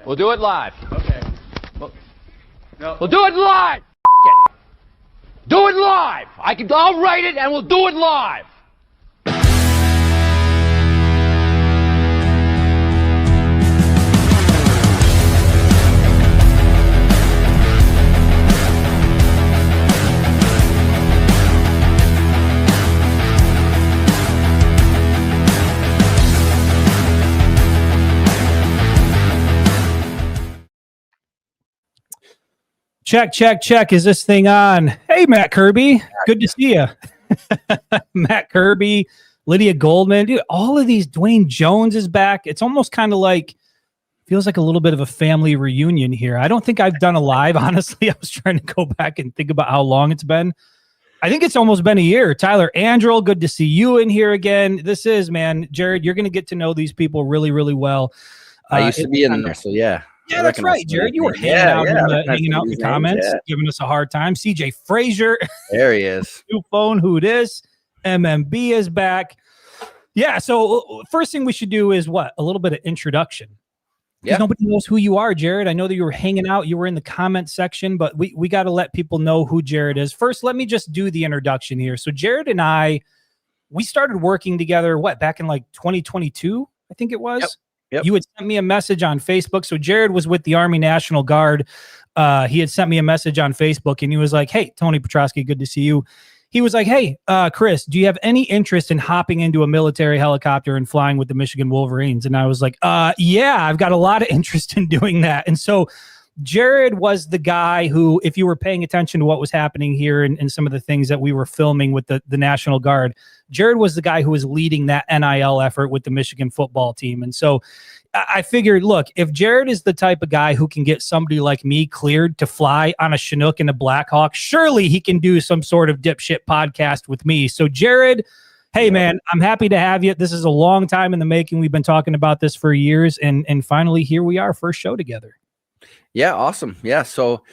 We'll do it live. Okay. No. We'll do it live. It. Do it live. I'll write it and we'll do it live. Check, check, check. Is this thing on? Hey, Matt Kirby. Good to see you. Matt Kirby, Lydia Goldman. Dude, all of these. Dwayne Jones is back. It's almost kind of like, feels like a little bit of a family reunion here. I don't think I've done a live, honestly. I was trying to go back and think about how long it's been. I think it's almost been a year. Tyler Andrel, good to see you in here again. This is, man, Jared, you're going to get to know these people really, really well. I used to be in there, so yeah. Yeah, that's right, Jared. You were hanging out in the comments, giving us a hard time. CJ Frazier. There he is. New phone, who it is. MMB is back. Yeah, so first thing we should do is what? A little bit of introduction. Yeah. Nobody knows who you are, Jared. I know that you were hanging out. You were in the comment section, but we got to let people know who Jared is. First, let me just do the introduction here. So Jared and I, we started working together, back in like 2022, I think it was? Yep. You had sent me a message on Facebook. So Jared was with the Army National Guard. He had sent me a message on Facebook, and he was like, hey, Tony Petrosky, good to see you. He was like, hey, Chris, do you have any interest in hopping into a military helicopter and flying with the Michigan Wolverines? And I was like, yeah, I've got a lot of interest in doing that. And so Jared was the guy who, if you were paying attention to what was happening here and some of the things that we were filming with the National Guard, Jared was the guy who was leading that NIL effort with the Michigan football team. And so I figured, look, if Jared is the type of guy who can get somebody like me cleared to fly on a Chinook and a Blackhawk, surely he can do some sort of dipshit podcast with me. So Jared, hey, man, I'm happy to have you. This is a long time in the making. We've been talking about this for years. And finally, here we are, first show together. Yeah, awesome. Yeah, so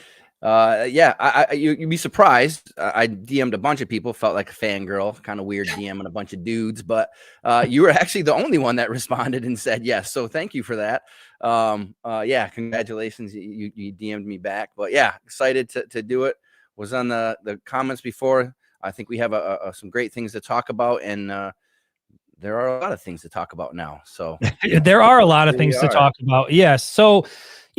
you'd be surprised. I DM'd a bunch of people, felt like a fangirl, kind of weird DMing a bunch of dudes, but you were actually the only one that responded and said yes. So thank you for that. Yeah, congratulations. You DM'd me back, but yeah, excited to do it. Was on the comments before. I think we have some great things to talk about, and there are a lot of things to talk about now. So there are a lot of things to talk about. Yes. So,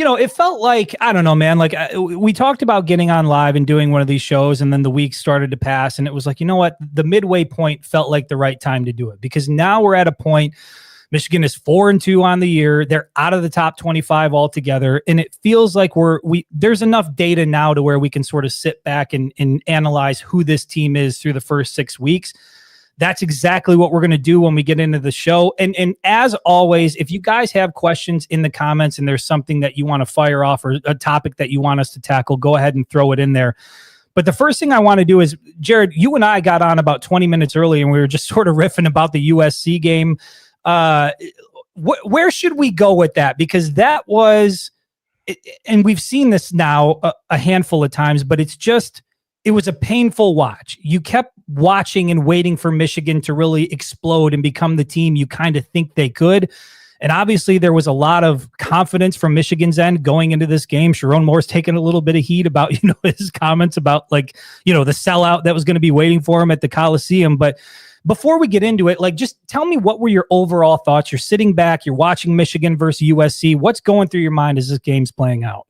it felt like, I don't know, man, like we talked about getting on live and doing one of these shows, and then the week started to pass, and it was like, you know what? The midway point felt like the right time to do it, because now we're at a point, Michigan is 4-2 on the year. They're out of the top 25 altogether. And it feels like there's enough data now to where we can sort of sit back and analyze who this team is through the first 6 weeks. That's exactly what we're going to do when we get into the show. And as always, if you guys have questions in the comments and there's something that you want to fire off or a topic that you want us to tackle, go ahead and throw it in there. But the first thing I want to do is, Jared, you and I got on about 20 minutes early and we were just sort of riffing about the USC game. Where should we go with that? Because that was, and we've seen this now a handful of times, but it was a painful watch. You kept watching and waiting for Michigan to really explode and become the team you kind of think they could. And obviously there was a lot of confidence from Michigan's end going into this game. Sharon Moore's taking a little bit of heat about, his comments about the sellout that was going to be waiting for him at the Coliseum. But before we get into it, just tell me, what were your overall thoughts? You're sitting back, you're watching Michigan versus USC. What's going through your mind as this game's playing out?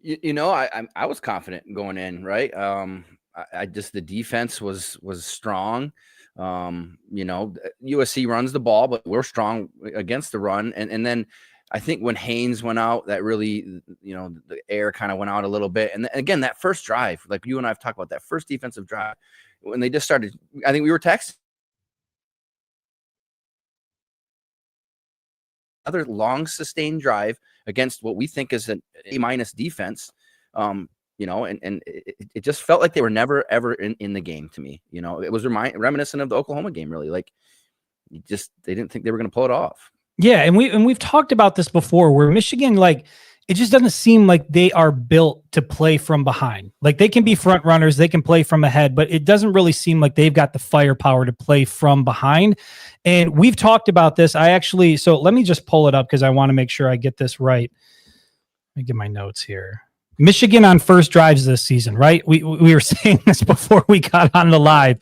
I was confident going in, right? The defense was strong. USC runs the ball, but we're strong against the run. And then I think when Haynes went out, that really, the air kind of went out a little bit. And again, that first drive, like you and I have talked about, that first defensive drive, when they just started, I think we were texting. Another long sustained drive against what we think is an A- defense, and it just felt like they were never, ever in the game to me. It was reminiscent of the Oklahoma game, really. Like, they didn't think they were going to pull it off. Yeah, and we've talked about this before, where Michigan, it just doesn't seem like they are built to play from behind. Like they can be front runners, they can play from ahead, but it doesn't really seem like they've got the firepower to play from behind. And we've talked about this. So let me just pull it up because I want to make sure I get this right. Let me get my notes here. Michigan on first drives this season, right? We were saying this before we got on the live.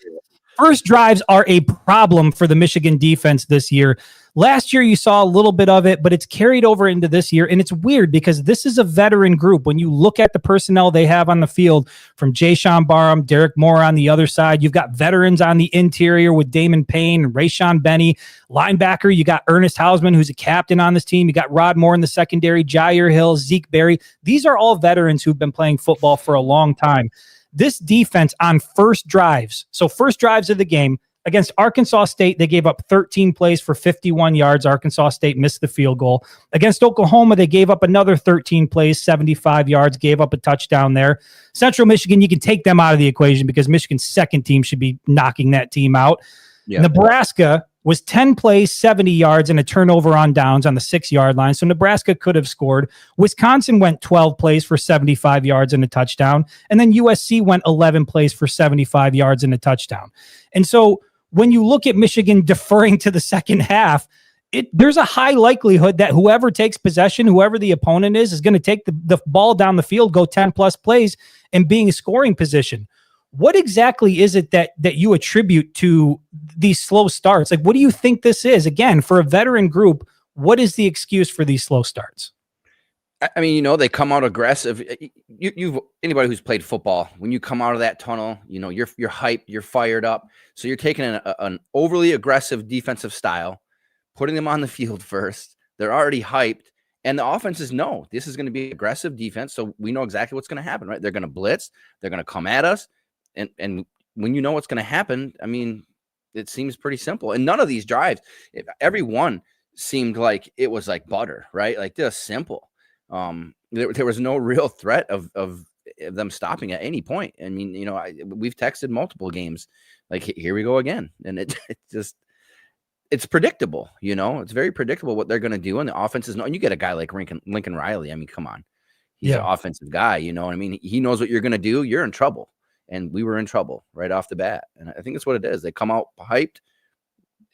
First drives are a problem for the Michigan defense this year. Last year, you saw a little bit of it, but it's carried over into this year. And it's weird because this is a veteran group. When you look at the personnel they have on the field, from Jayshon Barham, Derek Moore on the other side, you've got veterans on the interior with Damon Payne, Rayshawn Benny. Linebacker, you got Ernest Hausman, who's a captain on this team. You got Rod Moore in the secondary, Jair Hill, Zeke Berry. These are all veterans who've been playing football for a long time. This defense on first drives, so first drives of the game, against Arkansas State, they gave up 13 plays for 51 yards. Arkansas State missed the field goal. Against Oklahoma, they gave up another 13 plays, 75 yards, gave up a touchdown there. Central Michigan, you can take them out of the equation because Michigan's second team should be knocking that team out. Yeah. Nebraska was 10 plays, 70 yards, and a turnover on downs on the 6-yard line. So Nebraska could have scored. Wisconsin went 12 plays for 75 yards and a touchdown. And then USC went 11 plays for 75 yards and a touchdown. And so when you look at Michigan deferring to the second half, there's a high likelihood that whoever takes possession, whoever the opponent is going to take the ball down the field, go 10-plus plays, and being a scoring position. What exactly is it that you attribute to these slow starts? Like, what do you think this is? Again, for a veteran group, what is the excuse for these slow starts? I mean, they come out aggressive. Anybody who's played football, when you come out of that tunnel, you're hyped, you're fired up. So you're taking an overly aggressive defensive style, putting them on the field first. They're already hyped. And the offenses know this is going to be aggressive defense. So we know exactly what's going to happen, right? They're going to blitz. They're going to come at us. And when you know what's going to happen, I mean, it seems pretty simple. And none of these drives, every one seemed like it was like butter, right? Like just simple. There was no real threat of them stopping at any point. I mean, we've texted multiple games, like, here we go again. And it's predictable, it's very predictable what they're going to do. And the offenses know, and you get a guy like Lincoln Riley. I mean, come on, he's an offensive guy, you know what I mean? He knows what you're going to do. You're in trouble. And we were in trouble right off the bat. And I think that's what it is. They come out hyped.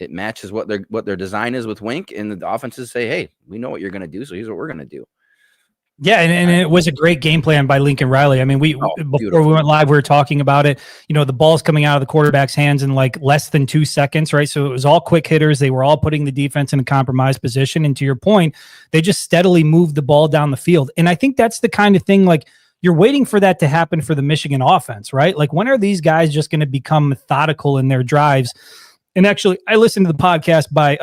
It matches what their design is with Wink. And the offenses say, hey, we know what you're going to do. So here's what we're going to do. Yeah, and it was a great game plan by Lincoln Riley. I mean, before we went live, we were talking about it. The ball's coming out of the quarterback's hands in like less than 2 seconds, right? So it was all quick hitters. They were all putting the defense in a compromised position. And to your point, they just steadily moved the ball down the field. And I think that's the kind of thing, like, you're waiting for that to happen for the Michigan offense, right? Like, when are these guys just going to become methodical in their drives? And actually, I listened to the podcast by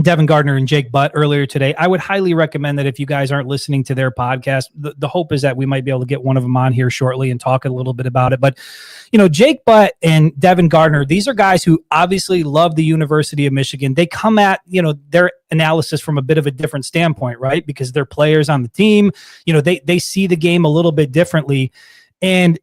Devin Gardner and Jake Butt earlier today. I would highly recommend that if you guys aren't listening to their podcast, the hope is that we might be able to get one of them on here shortly and talk a little bit about it. But, Jake Butt and Devin Gardner, these are guys who obviously love the University of Michigan. They come at, their analysis from a bit of a different standpoint, right? Because they're players on the team. They see the game a little bit differently. And,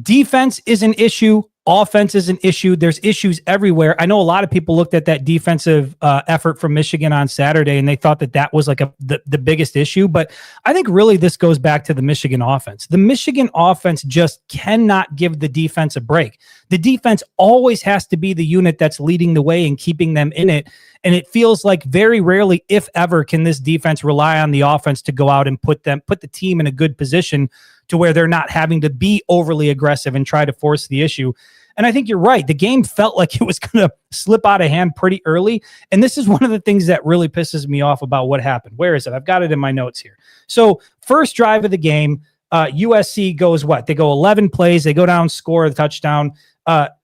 defense is an issue. Offense is an issue. There's issues everywhere. I know a lot of people looked at that defensive effort from Michigan on Saturday, and they thought that was like the biggest issue. But I think really this goes back to the Michigan offense. The Michigan offense just cannot give the defense a break. The defense always has to be the unit that's leading the way and keeping them in it. And it feels like very rarely, if ever, can this defense rely on the offense to go out and put the team in a good position to where they're not having to be overly aggressive and try to force the issue. And I think you're right. The game felt like it was going to slip out of hand pretty early. And this is one of the things that really pisses me off about what happened. Where is it? I've got it in my notes here. So first drive of the game, USC goes what? They go 11 plays. They go down, score the touchdown.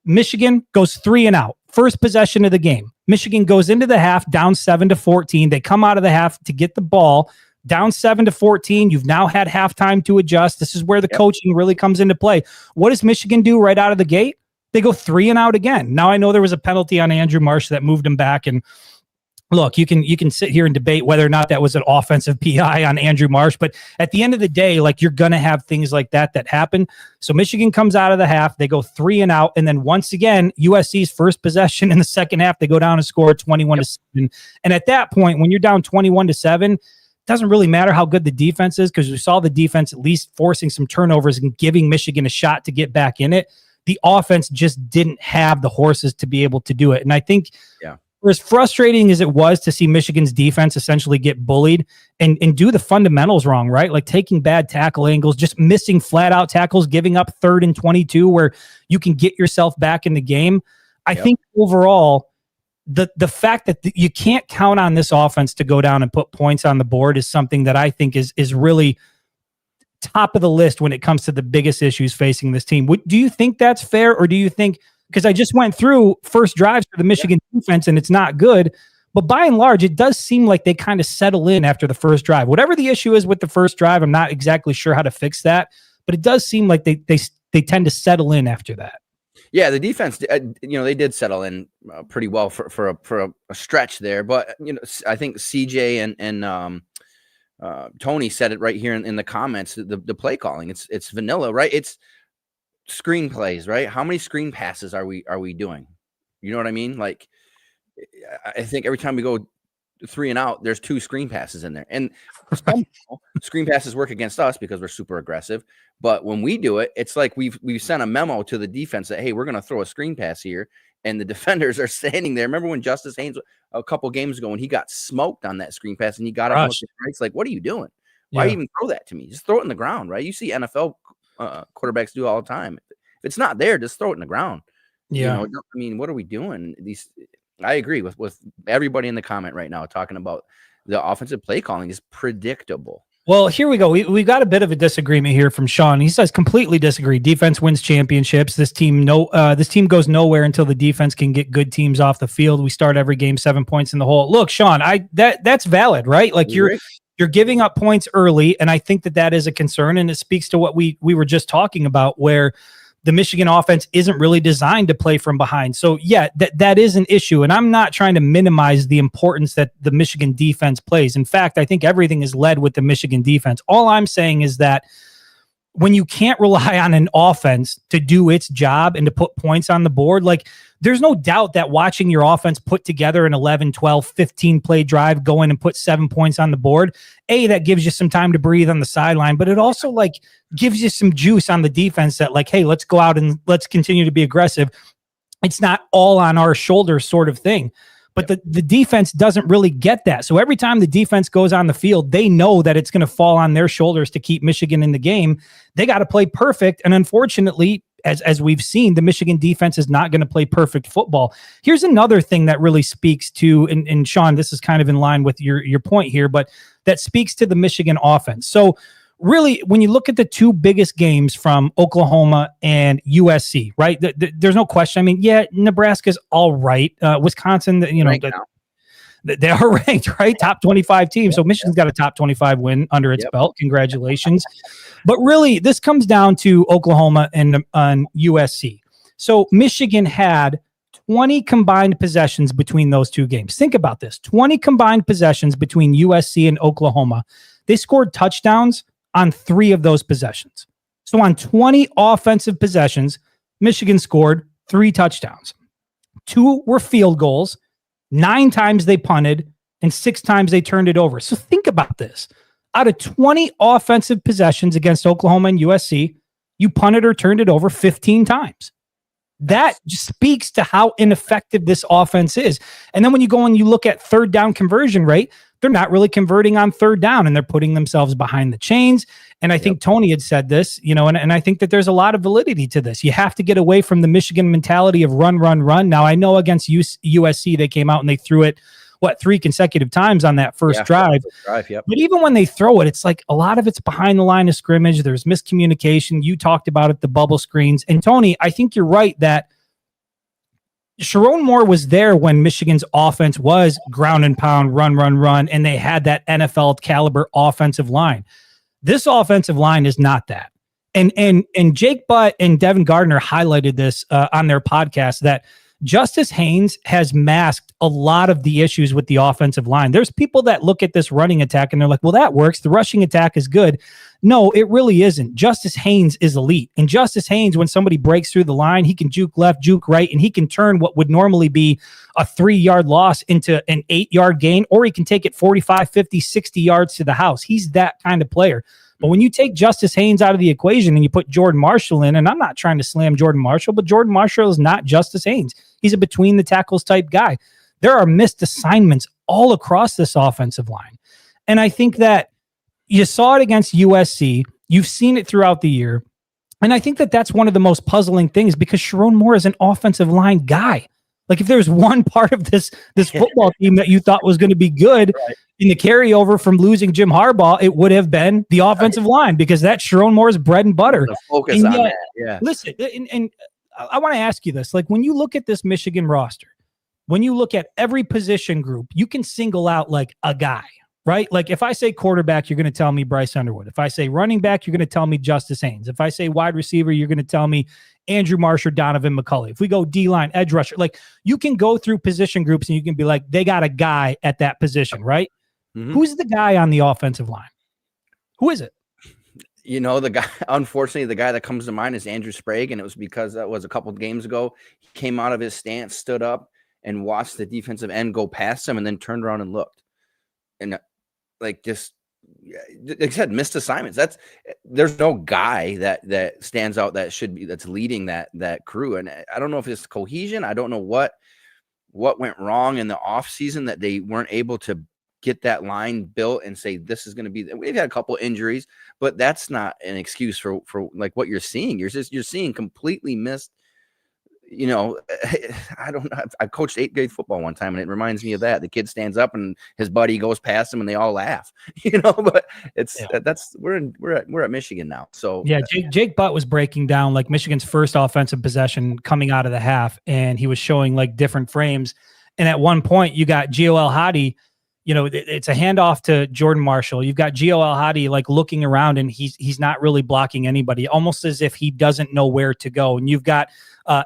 Michigan goes 3 and out. First possession of the game. Michigan goes into the half down 7-14. They come out of the half to get the ball. Down 7-14. You've now had halftime to adjust. This is where the coaching really comes into play. What does Michigan do right out of the gate? They go 3 and out again. Now I know there was a penalty on Andrew Marsh that moved him back. And look, you can sit here and debate whether or not that was an offensive PI on Andrew Marsh. But at the end of the day, like, you're going to have things like that happen. So Michigan comes out of the half. They go 3 and out. And then once again, USC's first possession in the second half, they go down and score 21-7. And at that point, when you're down 21-7, doesn't really matter how good the defense is, because we saw the defense at least forcing some turnovers and giving Michigan a shot to get back in it. The offense just didn't have the horses to be able to do it. And I think for as frustrating as it was to see Michigan's defense essentially get bullied and do the fundamentals wrong, right? Like taking bad tackle angles, just missing flat out tackles, giving up 3rd and 22 where you can get yourself back in the game. I think overall, the fact that you can't count on this offense to go down and put points on the board is something that I think is really top of the list when it comes to the biggest issues facing this team. Do you think that's fair, or do you think, because I just went through first drives for the Michigan defense and it's not good, but by and large, it does seem like they kind of settle in after the first drive. Whatever the issue is with the first drive, I'm not exactly sure how to fix that, but it does seem like they tend to settle in after that. Yeah, the defense, they did settle in pretty well for a stretch there. But I think CJ and Tony said it right here in the comments. The play calling, it's vanilla, right? It's screenplays, right? How many screen passes are we doing? You know what I mean? Like, I think every time we go 3 and out, there's 2 screen passes in there, and screen passes work against us because we're super aggressive. But when we do it, it's like we've sent a memo to the defense that, hey, we're going to throw a screen pass here, and the defenders are standing there. Remember when Justice Haynes a couple games ago when he got smoked on that screen pass and he got up? It's like, what are you doing? Why even throw that to me? Just throw it in the ground, right? You see NFL quarterbacks do all the time. If it's not there, just throw it in the ground. Yeah, I mean, what are we doing? I agree with everybody in the comment right now talking about the offensive play calling is predictable. Well, here we go. We got a bit of a disagreement here from Sean. He says completely disagree. Defense wins championships. This team goes nowhere until the defense can get good teams off the field. We start every game 7 points in the hole. Look, Sean, that's valid, right? Like you're giving up points early, and I think that is a concern, and it speaks to what we were just talking about, where the Michigan offense isn't really designed to play from behind. So yeah, that is an issue. And I'm not trying to minimize the importance that the Michigan defense plays. In fact, I think everything is led with the Michigan defense. All I'm saying is that when you can't rely on an offense to do its job and to put points on the board, like there's no doubt that watching your offense put together an 11, 12, 15 play drive, go in and put 7 points on the board, that gives you some time to breathe on the sideline, but it also like gives you some juice on the defense that like, hey, let's go out and let's continue to be aggressive. It's not all on our shoulders sort of thing. But the defense doesn't really get that. So every time the defense goes on the field, they know that it's going to fall on their shoulders to keep Michigan in the game. They got to play perfect. And unfortunately, as we've seen, the Michigan defense is not going to play perfect football. Here's another thing that really speaks to, and Sean, this is kind of in line with your point here, but that speaks to the Michigan offense. So really, when you look at the 2 biggest games from Oklahoma and USC, right? There's no question. I mean, yeah, Nebraska's all right. Wisconsin, they are ranked, right? Top 25 team. So Michigan's got a top 25 win under its belt. Congratulations. But really, this comes down to Oklahoma and USC. So Michigan had 20 combined possessions between those 2 games. Think about this. 20 combined possessions between USC and Oklahoma. They scored touchdowns on 3 of those possessions. So on 20 offensive possessions, Michigan scored 3 touchdowns. 2 were field goals, 9 times they punted, and 6 times they turned it over. So think about this. Out of 20 offensive possessions against Oklahoma and USC, you punted or turned it over 15 times. That just speaks to how ineffective this offense is. And then when you go and you look at third down conversion rate, they're not really converting on third down, and they're putting themselves behind the chains. And I think Tony had said this, and I think that there's a lot of validity to this. You have to get away from the Michigan mentality of run, run, run. Now, I know against USC, they came out and they threw it, 3 consecutive times on that first drive. But even when they throw it, it's like a lot of it's behind the line of scrimmage. There's miscommunication. You talked about it, the bubble screens. And Tony, I think you're right that Sharon Moore was there when Michigan's offense was ground and pound, run, run, run, and they had that NFL caliber offensive line. This offensive line is not that. And Jake Butt and Devin Gardner highlighted this on their podcast, that Justice Haynes has masked a lot of the issues with the offensive line. There's people that look at this running attack and they're like, well, that works. The rushing attack is good. No, it really isn't. Justice Haynes is elite. And Justice Haynes, when somebody breaks through the line, he can juke left, juke right, and he can turn what would normally be a 3-yard loss into an 8-yard gain, or he can take it 45, 50, 60 yards to the house. He's that kind of player. But when you take Justice Haynes out of the equation and you put Jordan Marshall in, and I'm not trying to slam Jordan Marshall, but Jordan Marshall is not Justice Haynes. He's a between the tackles type guy. There are missed assignments all across this offensive line. And I think that you saw it against USC. You've seen it throughout the year. And I think that that's one of the most puzzling things, because Sharon Moore is an offensive line guy. Like, if there's one part of this football team that you thought was going to be good in the carryover from losing Jim Harbaugh, it would have been the offensive line, because that's Sharon Moore's bread and butter. The focus on that. Yeah. Listen, and I want to ask you this. Like, when you look at this Michigan roster, when you look at every position group, you can single out like a guy, right? Like, if I say quarterback, you're going to tell me Bryce Underwood. If I say running back, you're going to tell me Justice Haynes. If I say wide receiver, you're going to tell me Andrew Marsh or Donovan McCulley. If we go D-line, edge rusher, like, you can go through position groups and you can be like, they got a guy at that position, right? Mm-hmm. Who's the guy on the offensive line? Who is it? You know, the guy, unfortunately, the guy that comes to mind is Andrew Sprague, and it was because that was a couple of games ago. He came out of his stance, stood up, and watched the defensive end go past him, and then turned around and looked. And like, just, like I said, missed assignments. There's no guy that stands out that's leading that crew. And I don't know if it's cohesion. I don't know what went wrong in the off season that they weren't able to get that line built and say, this is going to be, we've had a couple injuries, but that's not an excuse for like what you're seeing. You're seeing completely missed. You know, I don't know. I coached 8th grade football one time, and it reminds me of that. The kid stands up and his buddy goes past him and they all laugh, you know, but we're at Michigan now. So yeah, Jake Butt was breaking down like Michigan's first offensive possession coming out of the half, and he was showing like different frames. And at one point you got Gio El-Hadi, you know, it's a handoff to Jordan Marshall. You've got Gio El-Hadi like looking around, and he's not really blocking anybody, almost as if he doesn't know where to go. And you've got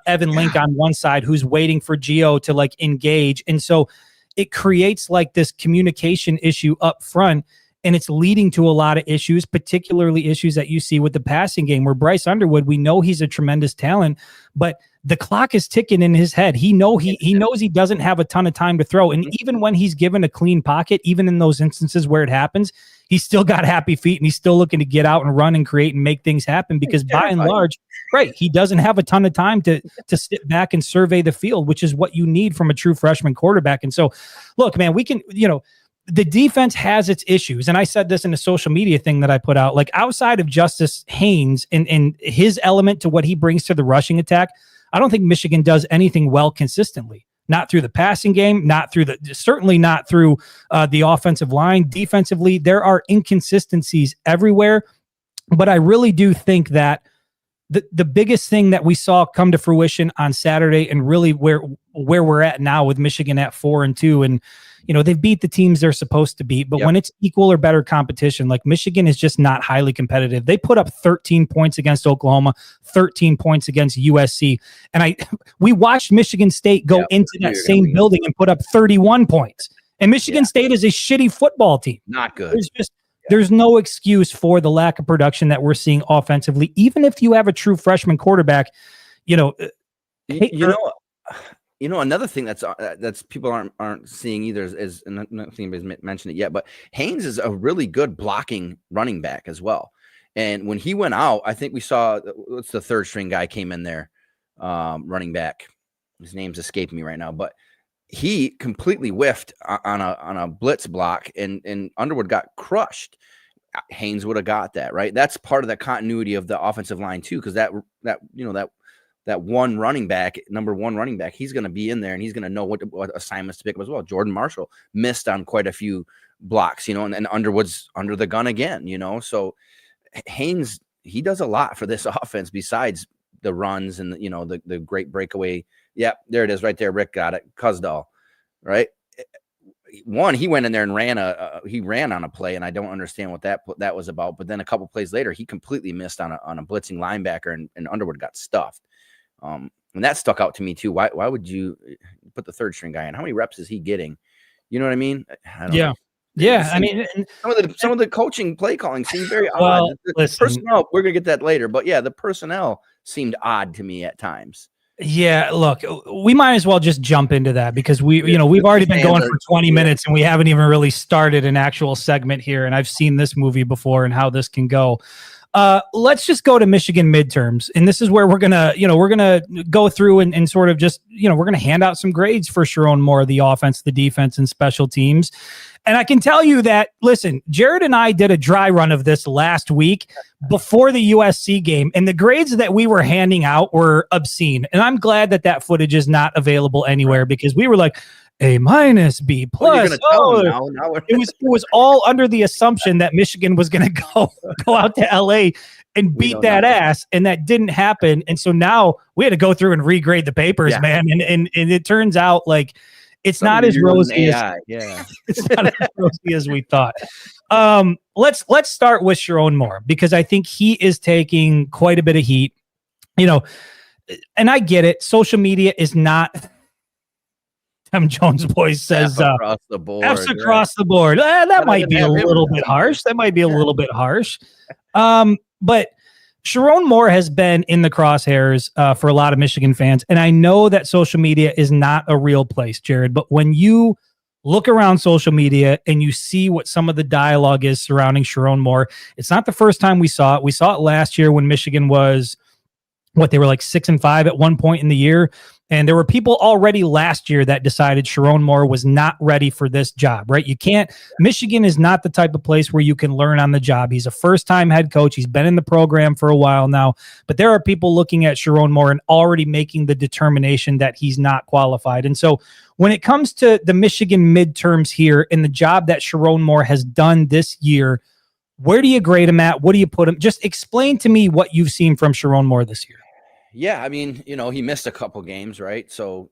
Evan Link on one side who's waiting for Gio to like engage. And so it creates like this communication issue up front, and it's leading to a lot of issues, particularly issues that you see with the passing game, where Bryce Underwood, we know he's a tremendous talent, but the clock is ticking in his head. He knows he doesn't have a ton of time to throw. And even when he's given a clean pocket, even in those instances where it happens, he's still got happy feet and he's still looking to get out and run and create and make things happen, because by and large, right, he doesn't have a ton of time to sit back and survey the field, which is what you need from a true freshman quarterback. And so, look, man, we can, you know, the defense has its issues. And I said this in a social media thing that I put out, like, outside of Justice Haynes and his element to what he brings to the rushing attack, I don't think Michigan does anything well consistently. Not through the passing game, certainly not through the offensive line. Defensively, there are inconsistencies everywhere. But I really do think that the biggest thing that we saw come to fruition on Saturday, and really where we're at now with Michigan at 4-2, and you know, they've beat the teams they're supposed to beat, but when it's equal or better competition, like Michigan is just not highly competitive. They put up 13 points against Oklahoma, 13 points against USC. And we watched Michigan State go into that same building and put up 31 points. And Michigan State is a shitty football team. Not good. There's no excuse for the lack of production that we're seeing offensively, even if you have a true freshman quarterback. You know, another thing that's people aren't seeing either is and nothing anybody's mentioned it yet, but Haynes is a really good blocking running back as well. And when he went out, I think we saw what's the third string guy came in there, running back. His name's escaping me right now, but he completely whiffed on a blitz block, and Underwood got crushed. Haynes would have got that, right? That's part of the continuity of the offensive line too, because that one running back, number one running back, he's going to be in there and he's going to know what assignments to pick up as well. Jordan Marshall missed on quite a few blocks, you know, and Underwood's under the gun again, you know. So Haynes, he does a lot for this offense besides the runs and, you know, the great breakaway. Yep, there it is right there. Rick got it. Kuzdal, right? One, he went in there and ran on a play, and I don't understand what that was about. But then a couple plays later, he completely missed on a blitzing linebacker, and Underwood got stuffed. And that stuck out to me too. Why would you put the third string guy in? How many reps is he getting? You know what I mean? I don't know. Yeah. I mean, some of the coaching play calling seemed very well, odd. The listen, personnel, we're gonna get that later, but yeah, the personnel seemed odd to me at times. yeah, look, we might as well just jump into that because we've already been going for 20 minutes and we haven't even really started an actual segment here. And I've seen this movie before and how this can go. Let's just go to Michigan midterms. And this is where we're going to go through and sort of just, we're going to hand out some grades for Sharon Moore, the offense, the defense, and special teams. And I can tell you that, listen, Jared and I did a dry run of this last week before the USC game, and the grades that we were handing out were obscene. And I'm glad that footage is not available anywhere because we were like, A-, B+. It was all under the assumption that Michigan was going to go out to LA and beat that ass, and that didn't happen. And so now we had to go through and regrade the papers, man. And it turns out like it's not as rosy as it's not as rosy as we thought. Let's start with Sharon Moore because I think he is taking quite a bit of heat. And I get it. Social media is not. Tim Jones Boys says across the board. F's across the board. That might be a little bit harsh. That might be a little bit harsh. But Sharon Moore has been in the crosshairs for a lot of Michigan fans. And I know that social media is not a real place, Jared. But when you look around social media and you see what some of the dialogue is surrounding Sharon Moore, it's not the first time we saw it. We saw it last year when Michigan was, they were like 6-5 at one point in the year. And there were people already last year that decided Sharon Moore was not ready for this job, right? Michigan is not the type of place where you can learn on the job. He's a first-time head coach. He's been in the program for a while now, but there are people looking at Sharon Moore and already making the determination that he's not qualified. And so when it comes to the Michigan midterms here and the job that Sharon Moore has done this year, where do you grade him at? What do you put him? Just explain to me what you've seen from Sharon Moore this year. Yeah, I mean, he missed a couple games, right? So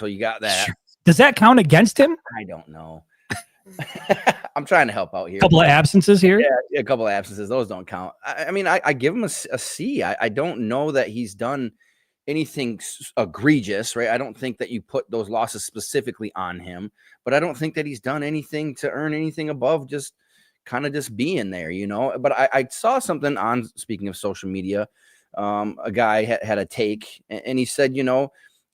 you got that. Does that count against him? I don't know. I'm trying to help out here. A couple of absences here? Yeah, a couple of absences. Those don't count. I mean, I give him a C. I don't know that he's done anything egregious, right? I don't think that you put those losses specifically on him, but I don't think that he's done anything to earn anything above just kind of just being there, But I saw something on, speaking of social media, a guy had a take and he said,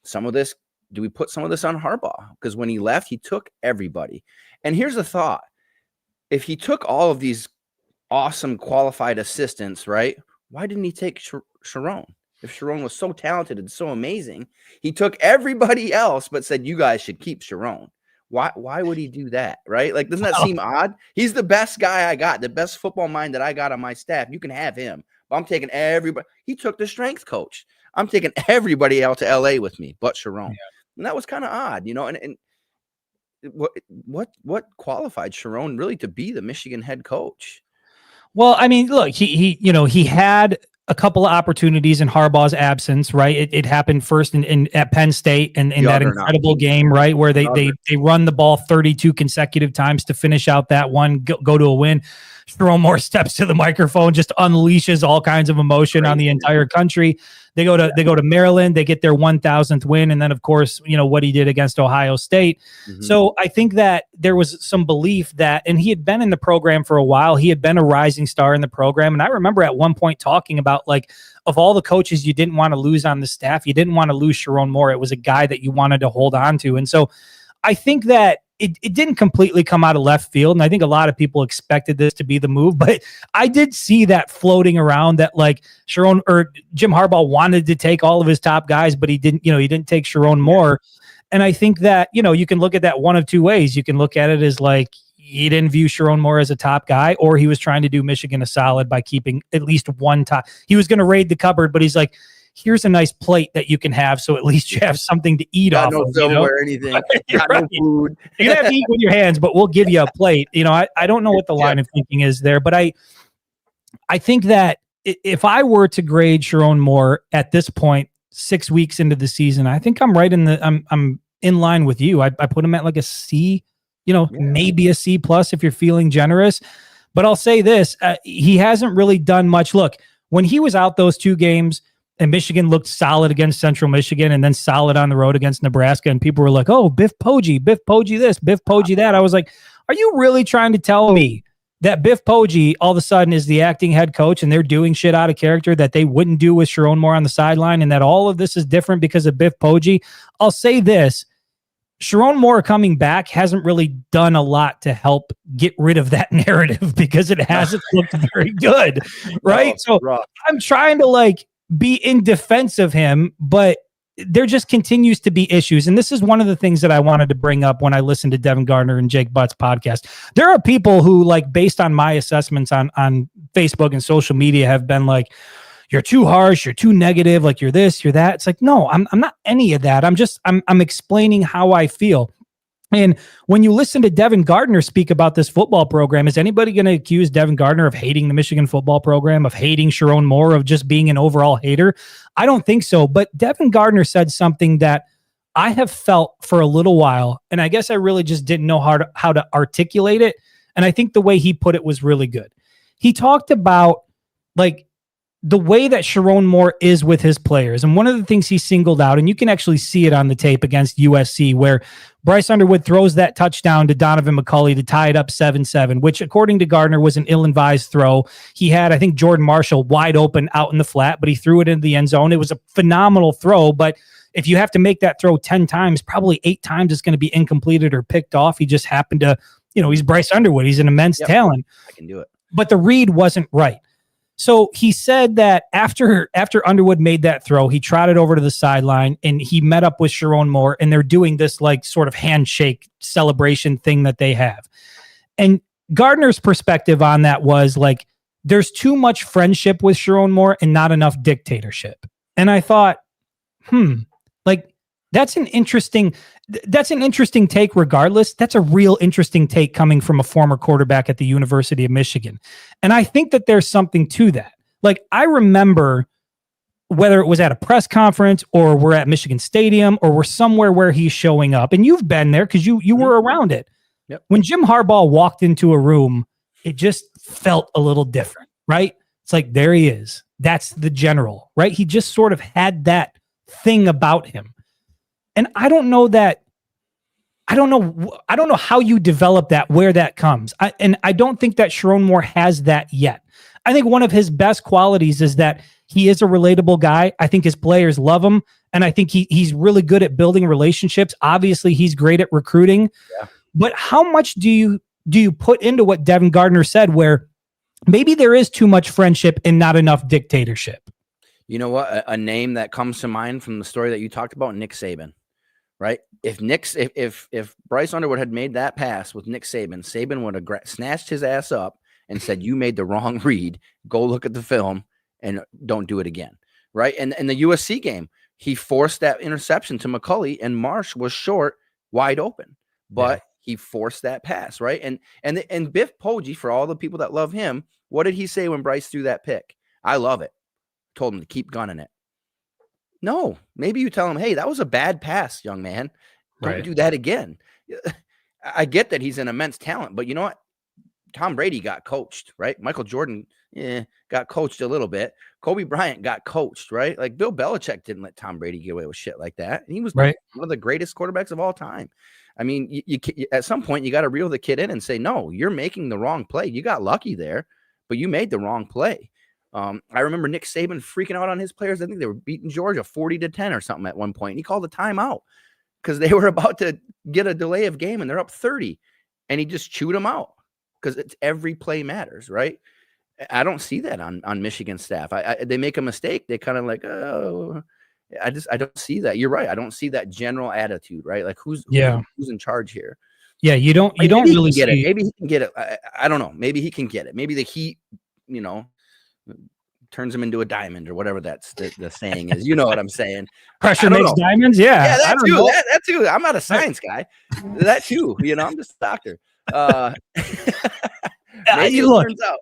some of this, do we put some of this on Harbaugh? Because when he left, he took everybody. And here's the thought. If he took all of these awesome qualified assistants, right? Why didn't he take Sharon? If Sharon was so talented and so amazing, he took everybody else, but said, you guys should keep Sharon. Why would he do that? Right? Like, doesn't that seem odd? He's the best guy I got, the best football mind that I got on my staff. You can have him. I'm taking everybody. He took the strength coach. I'm taking everybody out to LA with me, but Sharon. Yeah. And that was kind of odd, and what qualified Sharon really to be the Michigan head coach? Well, I mean, look, he had a couple of opportunities in Harbaugh's absence, right? It happened first at Penn State and in that incredible game, right, where they run the ball 32 consecutive times to finish out that one, go to a win. Sharon Moore steps to the microphone, just unleashes all kinds of emotion on the entire country. They go to Maryland, they get their 1,000th win, and then of course, what he did against Ohio State. Mm-hmm. So I think that there was some belief that, and he had been in the program for a while. He had been a rising star in the program, and I remember at one point talking about, like, of all the coaches you didn't want to lose on the staff, you didn't want to lose Sharon Moore. It was a guy that you wanted to hold on to, and so I think that it didn't completely come out of left field. And I think a lot of people expected this to be the move, but I did see that floating around that, like, Sharon or Jim Harbaugh wanted to take all of his top guys, but he didn't take Sharon Moore. And I think that, you can look at that one of two ways. You can look at it as like, he didn't view Sharon Moore as a top guy, or he was trying to do Michigan a solid by keeping at least one top. He was going to raid the cupboard, but he's like, here's a nice plate that you can have, so at least you have something to eat off of. No anything. Got right. No food. You have to eat with your hands, but we'll give you a plate. I don't know what the line of thinking is there, but I think that if I were to grade Sharon Moore at this point, 6 weeks into the season, I think I'm right I'm in line with you. I put him at like a C, maybe a C plus if you're feeling generous. But I'll say this, he hasn't really done much. Look, when he was out those two games, and Michigan looked solid against Central Michigan and then solid on the road against Nebraska. And people were like, oh, Biff Poggi this, Biff Poggi that. I was like, are you really trying to tell me that Biff Poggi all of a sudden is the acting head coach and they're doing shit out of character that they wouldn't do with Sharon Moore on the sideline, and that all of this is different because of Biff Poggi? I'll say this. Sharon Moore coming back hasn't really done a lot to help get rid of that narrative because it hasn't looked very good, right? So I'm trying to like be in defense of him, but there just continues to be issues. And this is one of the things that I wanted to bring up when I listened to Devin Gardner and Jake Butt's podcast. There are people who, like, based on my assessments on Facebook and social media, have been like, you're too harsh, you're too negative, like you're this, you're that. It's like, no, I'm not any of that. I'm explaining how I feel. And when you listen to Devin Gardner speak about this football program, is anybody going to accuse Devin Gardner of hating the Michigan football program, of hating Sharon Moore, of just being an overall hater? I don't think so. But Devin Gardner said something that I have felt for a little while, and I guess I really just didn't know how to articulate it. And I think the way he put it was really good. He talked about, like, the way that Sharon Moore is with his players. And one of the things he singled out, and you can actually see it on the tape against USC, where Bryce Underwood throws that touchdown to Donovan McCulley to tie it up 7-7, which according to Gardner was an ill-advised throw. He had, I think, Jordan Marshall wide open out in the flat, but he threw it into the end zone. It was a phenomenal throw, but if you have to make that throw 10 times, probably 8 times it's going to be incompleted or picked off. He just happened to, he's Bryce Underwood. He's an immense talent. I can do it. But the read wasn't right. So he said that after Underwood made that throw, he trotted over to the sideline and he met up with Sharon Moore, and they're doing this like sort of handshake celebration thing that they have. And Gardner's perspective on that was like, there's too much friendship with Sharon Moore and not enough dictatorship. And I thought, like, that's an interesting take regardless. That's a real interesting take coming from a former quarterback at the University of Michigan. And I think that there's something to that. Like, I remember, whether it was at a press conference or we're at Michigan Stadium or we're somewhere where he's showing up, and you've been there because you were around it. Yep. When Jim Harbaugh walked into a room, it just felt a little different, right? It's like, there he is. That's the general, right? He just sort of had that thing about him. And I don't know how you develop that, where that comes. I don't think that Sharon Moore has that yet. I think one of his best qualities is that he is a relatable guy. I think his players love him. And I think he's really good at building relationships. Obviously, he's great at recruiting. Yeah. But how much do you put into what Devin Gardner said, where maybe there is too much friendship and not enough dictatorship? You know what? A name that comes to mind from the story that you talked about, Nick Saban. Right? If Bryce Underwood had made that pass with Nick Saban would have snatched his ass up and said, you made the wrong read. Go look at the film and don't do it again. Right? And in the USC game, he forced that interception to McCulley, and Marsh was short, wide open, but he forced that pass. Right? And Biff Poggi, for all the people that love him, what did he say when Bryce threw that pick? I love it. Told him to keep gunning it. No, maybe you tell him, hey, that was a bad pass, young man. Don't do that again. I get that he's an immense talent, but you know what? Tom Brady got coached, right? Michael Jordan got coached a little bit. Kobe Bryant got coached, right? Like, Bill Belichick didn't let Tom Brady get away with shit like that. And he was one of the greatest quarterbacks of all time. I mean, you at some point, you got to reel the kid in and say, no, you're making the wrong play. You got lucky there, but you made the wrong play. I remember Nick Saban freaking out on his players. I think they were beating Georgia 40-10 or something at one point. And he called a timeout because they were about to get a delay of game and they're up 30. And he just chewed them out because it's every play matters, right? I don't see that on Michigan staff. They make a mistake. They kind of like, oh, I don't see that. You're right. I don't see that general attitude, right? Like who's in charge here? Yeah, you don't really get it. Maybe he can get it. I don't know. Maybe he can get it. Maybe the Heat, turns him into a diamond or whatever that's the saying is. You know what I'm saying? Pressure makes diamonds. Yeah, that too. That too. I'm not a science guy. That too. I'm just a doctor. Maybe it turns out.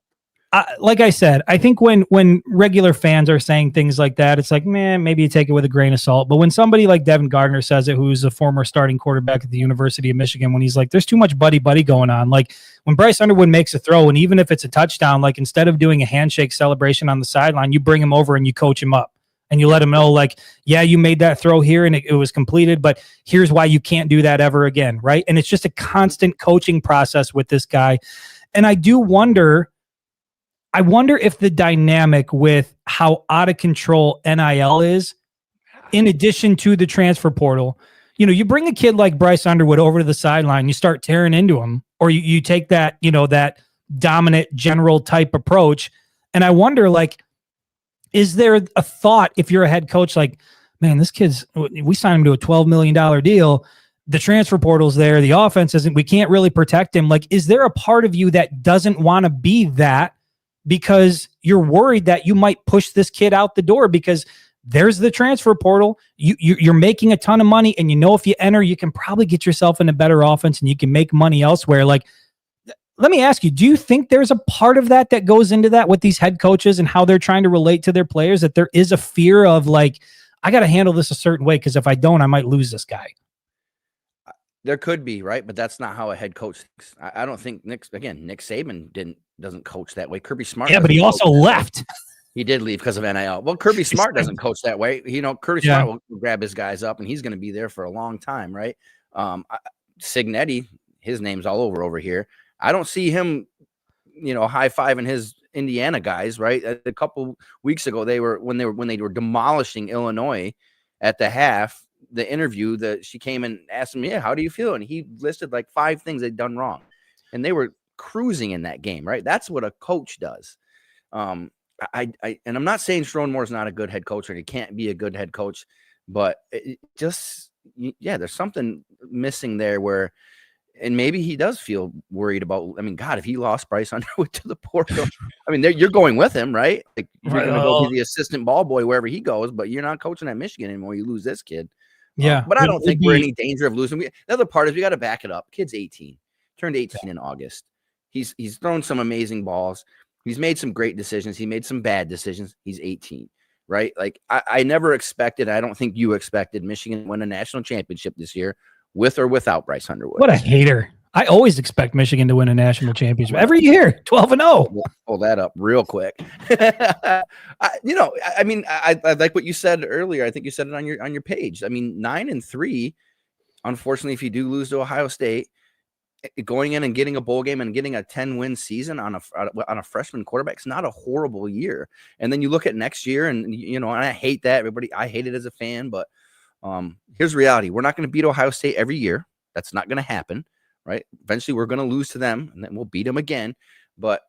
Like I said, I think when regular fans are saying things like that, it's like, man, maybe you take it with a grain of salt. But when somebody like Devin Gardner says it, who's a former starting quarterback at the University of Michigan, when he's like, there's too much buddy going on. Like when Bryce Underwood makes a throw, and even if it's a touchdown, like instead of doing a handshake celebration on the sideline, you bring him over and you coach him up. and you let him know, like, yeah, you made that throw here and it was completed, but here's why you can't do that ever again, right? And it's just a constant coaching process with this guy. And I wonder if the dynamic with how out of control NIL is, in addition to the transfer portal, you bring a kid like Bryce Underwood over to the sideline, you start tearing into him, or you take that, that dominant general type approach. And I wonder, like, is there a thought if you're a head coach, like, man, this kid's, we signed him to a $12 million deal. The transfer portal's there. The offense isn't, we can't really protect him. Like, is there a part of you that doesn't want to be that because you're worried that you might push this kid out the door because there's the transfer portal. You're making a ton of money, and if you enter, you can probably get yourself in a better offense and you can make money elsewhere. Like, let me ask you, do you think there's a part of that goes into that with these head coaches and how they're trying to relate to their players, that there is a fear of, like, I got to handle this a certain way because if I don't, I might lose this guy? There could be, right? But that's not how a head coach thinks. I don't think Nick Saban doesn't coach that way. Kirby Smart. Yeah, but he also left. He did leave because of NIL. Well, Kirby Smart doesn't coach that way. Kirby Smart will grab his guys up, and he's going to be there for a long time, right? Signetti, his name's all over here. I don't see him, high-fiving his Indiana guys, right? A couple weeks ago, when they were demolishing Illinois at the half, the interview that she came and asked him, yeah, how do you feel? And he listed like 5 things they'd done wrong, and they were cruising in that game, right? That's what a coach does. And I'm not saying Sharon Moore is not a good head coach or he can't be a good head coach, but there's something missing there where, and maybe he does feel worried about, God, if he lost Bryce Underwood to the portal, you're going with him, right? Like, you're going to go be the assistant ball boy wherever he goes, but you're not coaching at Michigan anymore. You lose this kid. Yeah. But I don't think we're in any danger of losing. The other part is we got to back it up. Kid's 18, turned 18 in August. He's thrown some amazing balls. He's made some great decisions. He made some bad decisions. He's 18, right? Like, I never expected, I don't think you expected Michigan to win a national championship this year with or without Bryce Underwood. What a hater. I always expect Michigan to win a national championship every year, 12-0. We'll pull that up real quick. I like what you said earlier. I think you said it on your page. 9-3, unfortunately, if you do lose to Ohio State, going in and getting a bowl game and getting a 10-win season on a freshman quarterback, it's not a horrible year. And then you look at next year, and and I hate that. I hate it as a fan, but here's reality. We're not going to beat Ohio State every year. That's not going to happen, right? Eventually we're going to lose to them, and then we'll beat them again. But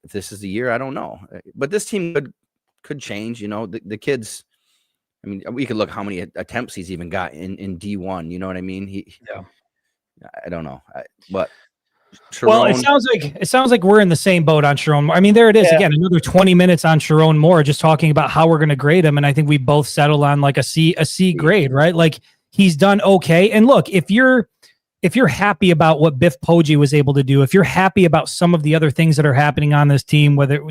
if this is the year, I don't know. But this team could change. The kids, we could look how many attempts he's even got in D1. You know what I mean? I don't know, but Sharon, well, it sounds like we're in the same boat on Sharon Moore. There it is again, another 20 minutes on Sharon Moore, just talking about how we're going to grade him, and I think we both settled on like a C grade, right? Like, he's done okay. And look, if you're happy about what Biff Poggi was able to do, if you're happy about some of the other things that are happening on this team, whether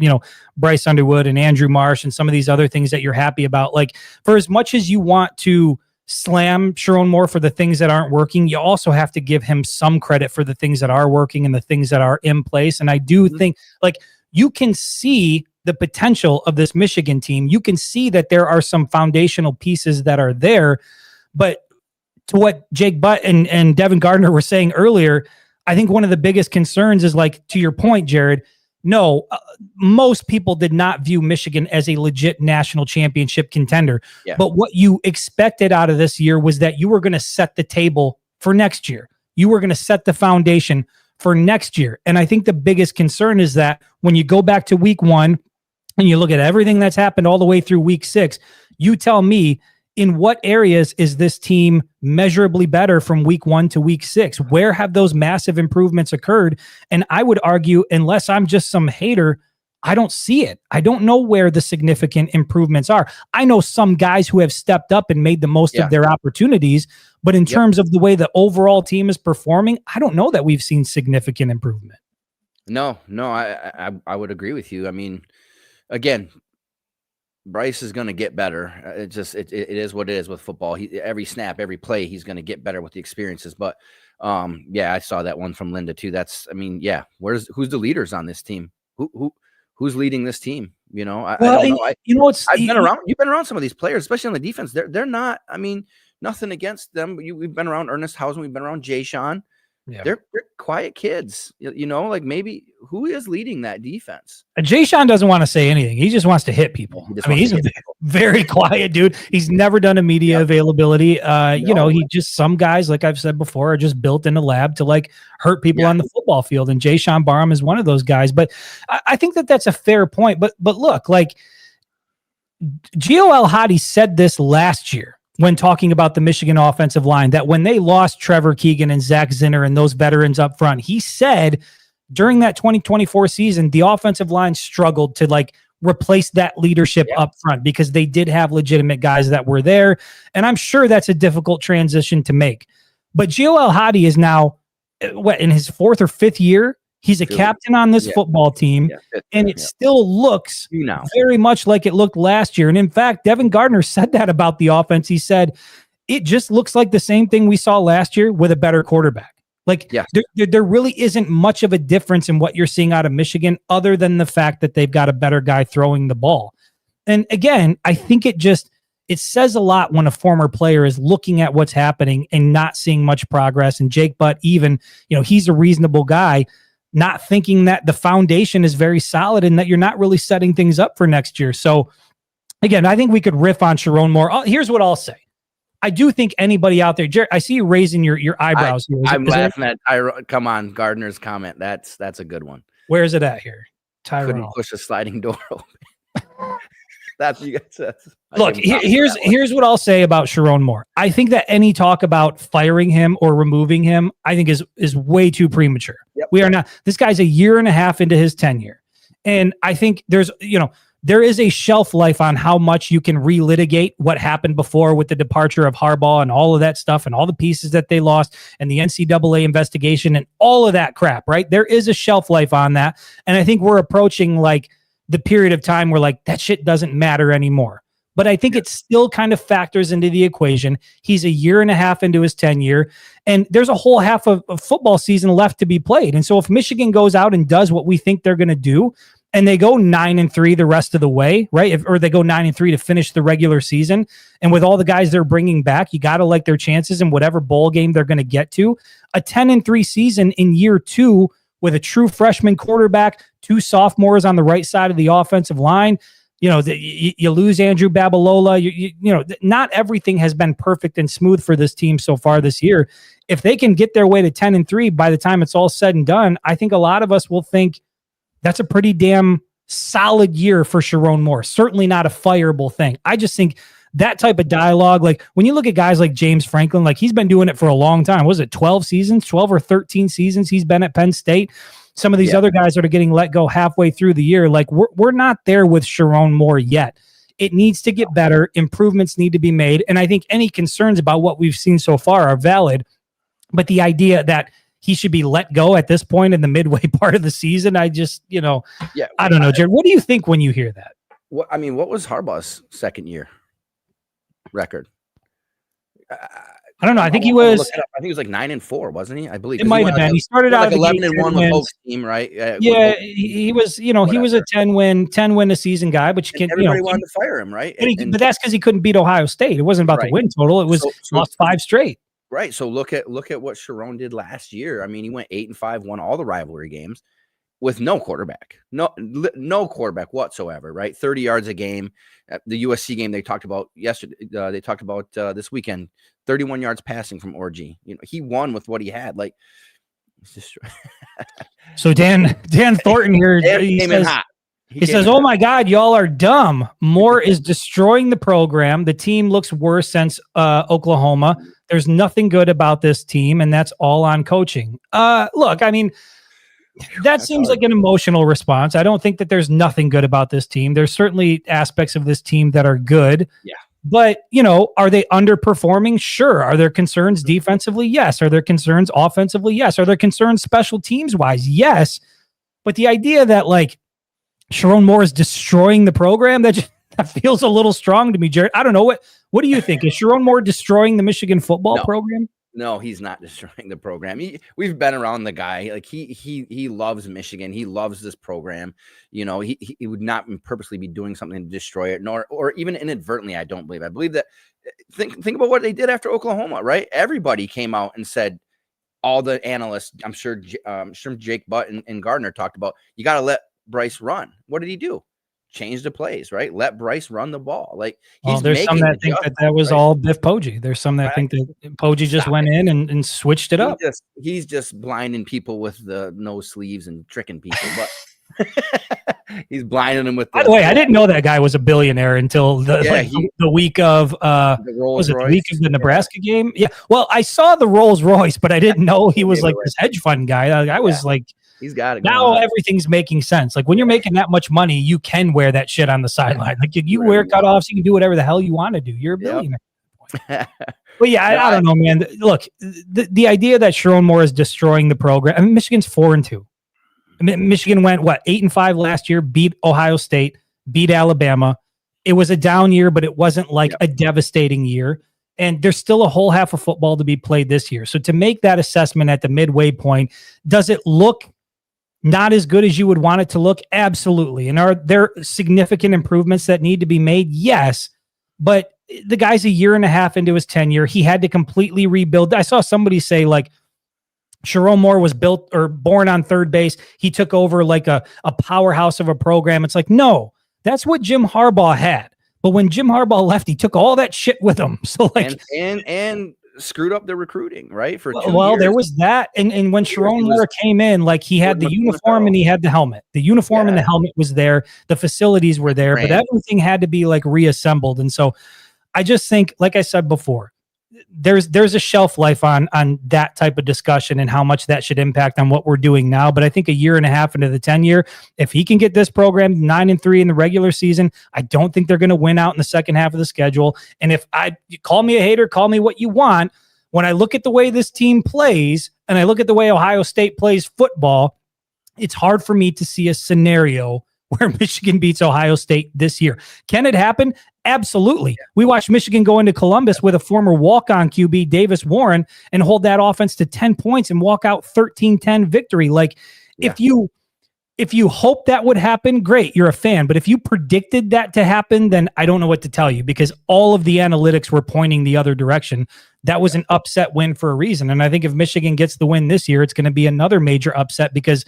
Bryce Underwood and Andrew Marsh and some of these other things that you're happy about, like, for as much as you want to slam Sharon Moore for the things that aren't working, you also have to give him some credit for the things that are working and the things that are in place. And I do think, like, you can see the potential of this Michigan team. You can see that there are some foundational pieces that are there, but to what Jake Butt and Devin Gardner were saying earlier, I think one of the biggest concerns is, like, to your point, Jared, no, most people did not view Michigan as a legit national championship contender. Yeah. But what you expected out of this year was that you were going to set the table for next year. You were going to set the foundation for next year. And I think the biggest concern is that when you go back to week 1 and you look at everything that's happened all the way through week 6, you tell me, in what areas is this team measurably better from week 1 to week 6? Where have those massive improvements occurred? And I would argue, unless I'm just some hater, I don't see it. I don't know where the significant improvements are. I know some guys who have stepped up and made the most of their opportunities, but in terms of the way the overall team is performing, I don't know that we've seen significant improvement. No, I would agree with you. Again, Bryce is going to get better. It is what it is with football. Every snap, every play, he's going to get better with the experiences. But I saw that one from Linda too. That's, who's the leaders on this team? Who who's leading this team. You know, I Well, don't know. I've been you- around. You've been around some of these players, especially on the defense. They're not. I mean, nothing against them. But we've been around Ernest Hausen. We've been around Jay Sean. Yeah. They're quiet kids. You know, like maybe who is leading that defense? Jay Sean doesn't want to say anything. He just wants to hit people. He just I mean, wants he's to a very quiet dude. He's never done a media availability. You know, he just, some guys, like I've said before, are just built in a lab to like hurt people on the football field. And Jay Sean Barham is one of those guys. But I think that that's a fair point. But look, like Gio El-Hadi said this last year when talking about the Michigan offensive line, that when they lost Trevor Keegan and Zach Zinner and those veterans up front, he said during that 2024 season, the offensive line struggled to like replace that leadership up front because they did have legitimate guys that were there. And I'm sure that's a difficult transition to make. But Gio El-Hadi is now in his 4th or 5th year. He's a captain on this football team, and it still looks very much like it looked last year. And in fact, Devin Gardner said that about the offense. He said, it just looks like the same thing we saw last year with a better quarterback. Like there really isn't much of a difference in what you're seeing out of Michigan other than the fact that they've got a better guy throwing the ball. And again, I think it says a lot when a former player is looking at what's happening and not seeing much progress. And Jake Butt, even, you know, he's a reasonable guy, not thinking that the foundation is very solid and that you're not really setting things up for next year. So again, I think we could riff on Sharon Moore. Here's what I'll say. I do think anybody out there, Jared, I see you raising your eyebrows. I'm laughing at come on, Gardner's comment. That's a good one. Where is it at here? Tyrone. Couldn't push a sliding door open. That's you guys said. Look, here's what I'll say about Sharon Moore. I think that any talk about firing him or removing him, I think is way too premature. We are not. This guy's a year and a half into his tenure, and I think there is a shelf life on how much you can relitigate what happened before with the departure of Harbaugh and all of that stuff and all the pieces that they lost and the NCAA investigation and all of that crap. Right? There is a shelf life on that, and I think we're approaching like the period of time where like that shit doesn't matter anymore. But I think it still kind of factors into the equation. He's a year and a half into his tenure, and there's a whole half of football season left to be played. And so if Michigan goes out and does what we think they're going to do, and they go 9-3 the rest of the way, right? Or they go 9-3 to finish the regular season, and with all the guys they're bringing back, you got to like their chances in whatever bowl game they're going to get to. A 10-3 season in year 2 with a true freshman quarterback, 2 sophomores on the right side of the offensive line. You know, you lose Andrew Babalola. You know, not everything has been perfect and smooth for this team so far this year. If they can get their way to 10-3 by the time it's all said and done, I think a lot of us will think that's a pretty damn solid year for Sharon Moore. Certainly not a fireable thing. I just think that type of dialogue, like when you look at guys like James Franklin, like he's been doing it for a long time. Was it 12 or 13 seasons he's been at Penn State? Some of these other guys that are getting let go halfway through the year, like we're not there with Sharon Moore yet. It needs to get better. Improvements need to be made. And I think any concerns about what we've seen so far are valid. But the idea that he should be let go at this point in the midway part of the season, I just, I don't know, Jared. What do you think when you hear that? What was Harbaugh's second year record? I don't know. I think he was. I think he was like 9-4, wasn't he? I believe it might have been. He started out like 11-1 with Hope's team, right? Yeah, he was. He was a 10 win a season guy, but you can't. Everybody wanted to fire him, right? But that's because he couldn't beat Ohio State. It wasn't about the win total. It was lost 5 straight. Right. So look at what Sharon did last year. I mean, he went 8-5, won all the rivalry games with no quarterback, no quarterback whatsoever. Right. 30 yards a game. The USC game they talked about yesterday. They talked about this weekend. 31 yards passing from Orgy. He won with what he had. Like, it's just so Dan Thornton here. He came in hot. He says, "Oh my God, y'all are dumb. Moore is destroying the program. The team looks worse since Oklahoma. There's nothing good about this team, and that's all on coaching." Look, I mean, that seems like an emotional response. I don't think that there's nothing good about this team. There's certainly aspects of this team that are good. Yeah. But, are they underperforming? Sure. Are there concerns defensively? Yes. Are there concerns offensively? Yes. Are there concerns special teams wise? Yes. But the idea that like Sharon Moore is destroying the program, that feels a little strong to me, Jared. I don't know. What do you think? Is Sharon Moore destroying the Michigan football program? No, he's not destroying the program. We've been around the guy. Like he loves Michigan. He loves this program. You know, he would not purposely be doing something to destroy it, nor or even inadvertently. I don't believe. I believe that. Think about what they did after Oklahoma, right? Everybody came out and said, all the analysts, I'm sure Jake Butt and Gardner talked about, you got to let Bryce run. What did he do? Change the plays, right? Let Bryce run the ball. Like there's some that think that was all Biff Poggi. There's some that think that Poggi just went in and switched it up. He's just blinding people with the no sleeves and tricking people, but he's blinding them with. By the way, I didn't know that guy was a billionaire until the week of the week of the Nebraska game. Yeah, well, I saw the Rolls Royce, but I didn't know he was like this hedge fund guy. I was like, he's got it. Now everything's making sense. Like when you're making that much money, you can wear that shit on the sideline. Like you wear cutoffs, you can do whatever the hell you want to do. You're a billionaire. But yeah, I don't know, man. Look, the idea that Sharon Moore is destroying the program. I mean, Michigan's 4-2. Michigan went 8-5 last year, beat Ohio State, beat Alabama. It was a down year, but it wasn't like a devastating year. And there's still a whole half of football to be played this year. So to make that assessment at the midway point, does it look not as good as you would want it to look? Absolutely. And are there significant improvements that need to be made? Yes. But the guy's a year and a half into his tenure. He had to completely rebuild. I saw somebody say Sharon Moore was built or born on third base. He took over like a powerhouse of a program. It's like, no, that's what Jim Harbaugh had. But when Jim Harbaugh left, he took all that shit with him. So and screwed up the recruiting, right? For 2 years. There there was that. And when Sharon Moore came in, he had the uniform and he had the helmet. The uniform and the helmet was there. The facilities were there, but everything had to be reassembled. And so I just think, like I said before, there's a shelf life on that type of discussion and how much that should impact on what we're doing now. But I think a year and a half into the 10-year, if he can get this program 9-3 in the regular season, I don't think they're going to win out in the second half of the schedule. And you call me a hater, call me what you want. When I look at the way this team plays and I look at the way Ohio State plays football, it's hard for me to see a scenario where Michigan beats Ohio State this year. Can it happen? Absolutely. We watched Michigan go into Columbus with a former walk-on QB, Davis Warren, and hold that offense to 10 points and walk out 13-10 victory. If you hope that would happen, great, you're a fan. But if you predicted that to happen, then I don't know what to tell you, because all of the analytics were pointing the other direction. That was an upset win for a reason. And I think if Michigan gets the win this year, it's going to be another major upset, because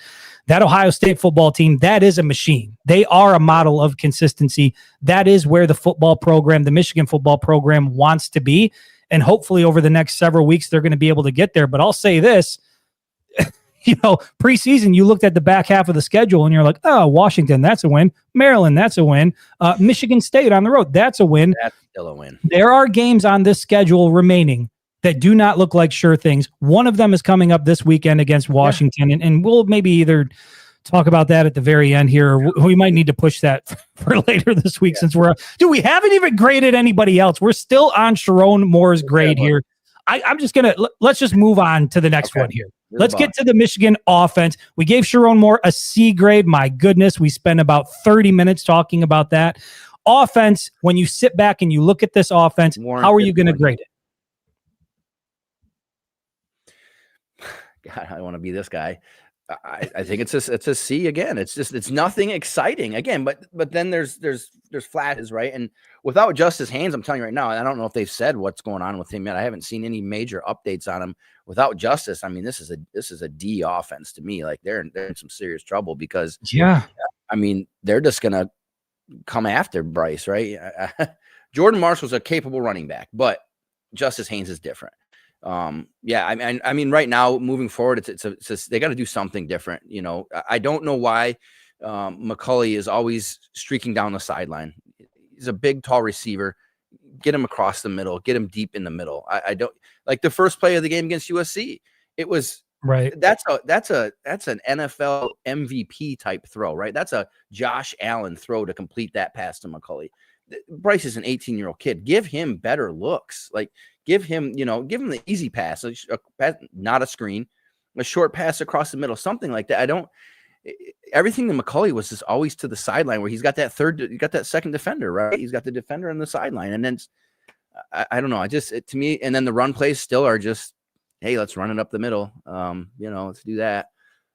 that Ohio State football team, that is a machine. They are a model of consistency. That is where the football program, the Michigan football program, wants to be. And hopefully over the next several weeks, they're going to be able to get there. But I'll say this, preseason, you looked at the back half of the schedule and you're like, oh, Washington, that's a win. Maryland, that's a win. Michigan State on the road, that's a win. That's still a win. There are games on this schedule remaining that do not look like sure things. One of them is coming up this weekend against Washington, and we'll maybe either talk about that at the very end here, or we might need to push that for later this week, since we haven't even graded anybody else. We're still on Sharon Moore's grade here. I'm just going to, let's just move on to the next one here. Let's get to the Michigan offense. We gave Sharon Moore a C grade. My goodness, we spent about 30 minutes talking about that. Offense, when you sit back and you look at this offense, how are you going to grade it? God, I want to be this guy. I think it's a C again. It's nothing exciting again, but then there's flashes, right? And without Justice Haynes, I'm telling you right now, I don't know if they've said what's going on with him yet. I haven't seen any major updates on him. Without Justice, I mean, this is a D offense to me. They're in some serious trouble, because I mean, they're just gonna come after Bryce, right? Jordan Marshall's a capable running back, but Justice Haynes is different. I mean, right now, moving forward, it's they got to do something different. I don't know why McCulley is always streaking down the sideline. He's a big, tall receiver. Get him across the middle. Get him deep in the middle. I don't like the first play of the game against USC. It was right. That's an NFL MVP type throw, right? That's a Josh Allen throw to complete that pass to McCulley. Bryce is an 18-year-old kid. Give him better looks. Give him the easy pass, not a screen, a short pass across the middle, something like that. Everything to McCulley was just always to the sideline, where he's got that second defender, right? He's got the defender on the sideline. And then I don't know. To me, and then the run plays still are just hey, let's run it up the middle. Let's do that.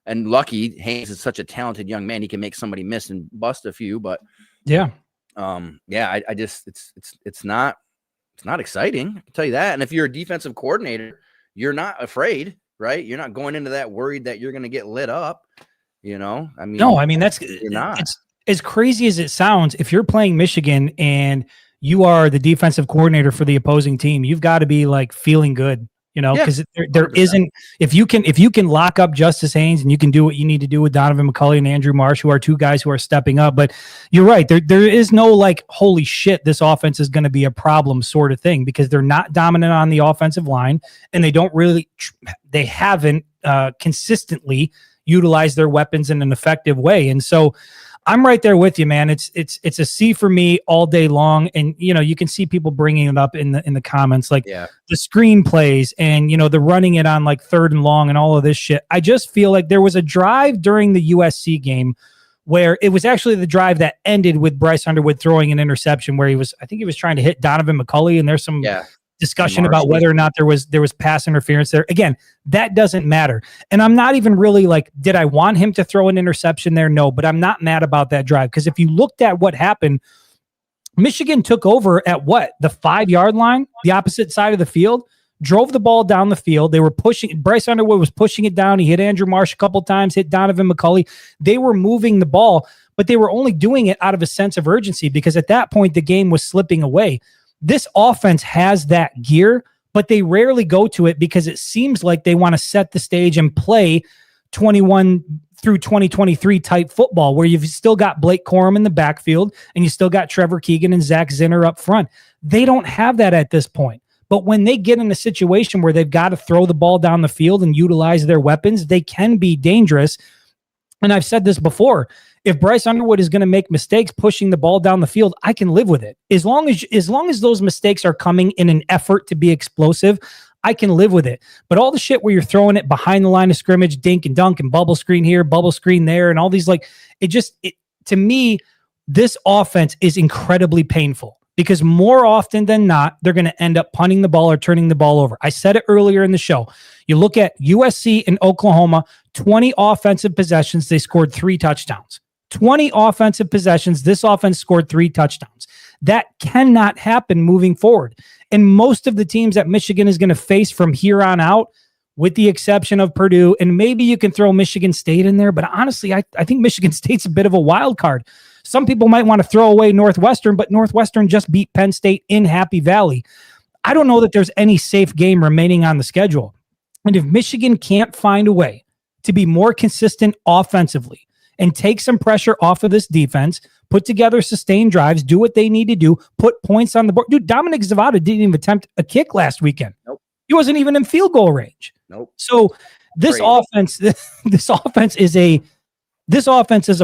And lucky, Haynes is such a talented young man. He can make somebody miss and bust a few. But I just it's not exciting. I can tell you that. And if you're a defensive coordinator, you're not afraid, right? You're not going into that worried that you're going to get lit up. That's you're not. It's as crazy as it sounds. If you're playing Michigan and you are the defensive coordinator for the opposing team, you've got to be like feeling good. Because there isn't, if you can lock up Justice Haynes and you can do what you need to do with Donovan McCulley and Andrew Marsh, who are two guys who are stepping up. But you're right. There is no like, holy shit, this offense is going to be a problem sort of thing, because they're not dominant on the offensive line, and they haven't consistently utilized their weapons in an effective way. And so I'm right there with you, man. It's a C for me all day long. And, you can see people bringing it up in the comments, like the screenplays and, the running it on like 3rd and long and all of this shit. I just feel like there was a drive during the USC game where it was actually the drive that ended with Bryce Underwood throwing an interception where I think he was trying to hit Donovan McCulley, and there's some discussion about whether or not there was pass interference there. Again, that doesn't matter. And I'm not even really like, did I want him to throw an interception there? No, but I'm not mad about that drive, because if you looked at what happened, Michigan took over at the 5-yard line, the opposite side of the field, drove the ball down the field. They were pushing. Bryce Underwood was pushing it down. He hit Andrew Marsh a couple times, hit Donovan McCulley. They were moving the ball, but they were only doing it out of a sense of urgency, because at that point the game was slipping away. This offense has that gear, but they rarely go to it because it seems like they want to set the stage and play 21 through 2023 type football, where you've still got Blake Corum in the backfield and you still got Trevor Keegan and Zach Zinner up front. They don't have that at this point. But when they get in a situation where they've got to throw the ball down the field and utilize their weapons, they can be dangerous. And I've said this before. If Bryce Underwood is going to make mistakes pushing the ball down the field, I can live with it. As long as those mistakes are coming in an effort to be explosive, I can live with it. But all the shit where you're throwing it behind the line of scrimmage, dink and dunk and bubble screen here, bubble screen there, and all these, like, to me, this offense is incredibly painful, because more often than not, they're going to end up punting the ball or turning the ball over. I said it earlier in the show. You look at USC and Oklahoma, 20 offensive possessions, they scored 3 touchdowns. 20 offensive possessions, this offense scored 3 touchdowns. That cannot happen moving forward. And most of the teams that Michigan is going to face from here on out, with the exception of Purdue, and maybe you can throw Michigan State in there, but honestly, I think Michigan State's a bit of a wild card. Some people might want to throw away Northwestern, but Northwestern just beat Penn State in Happy Valley. I don't know that there's any safe game remaining on the schedule. And if Michigan can't find a way to be more consistent offensively and take some pressure off of this defense, put together sustained drives, do what they need to do, put points on the board. Dude, Dominic Zavada didn't even attempt a kick last weekend. Nope. He wasn't even in field goal range. Nope. So this offense, this offense is a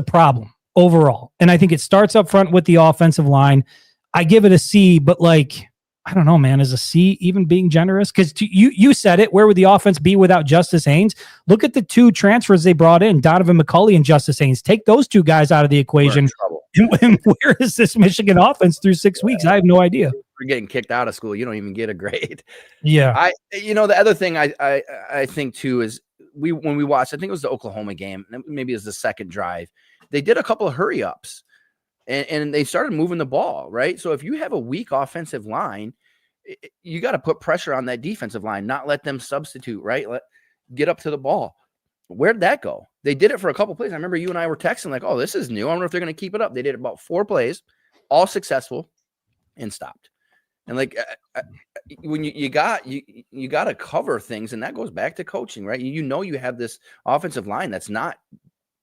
problem overall. And I think it starts up front with the offensive line. I give it a C, but like, I don't know, man, is a C even being generous? Because you said it, where would the offense be without Justice Haynes? Look at the 2 transfers they brought in, Donovan McCulley and Justice Haynes. Take those 2 guys out of the equation. And where is this Michigan offense through 6 weeks? I have no idea. We're getting kicked out of school. You don't even get a grade. Yeah. The other thing I think too is when we watched, I think it was the Oklahoma game, maybe it was the second drive, they did a couple of hurry ups. And they started moving the ball, right? So if you have a weak offensive line, you got to put pressure on that defensive line, not let them substitute, right? Get up to the ball. Where'd that go? They did it for a couple plays. I remember you and I were texting like, oh, this is new. I wonder if they're going to keep it up. They did about 4 plays, all successful, and stopped. And like when you got to cover things, and that goes back to coaching, right? You have this offensive line that's not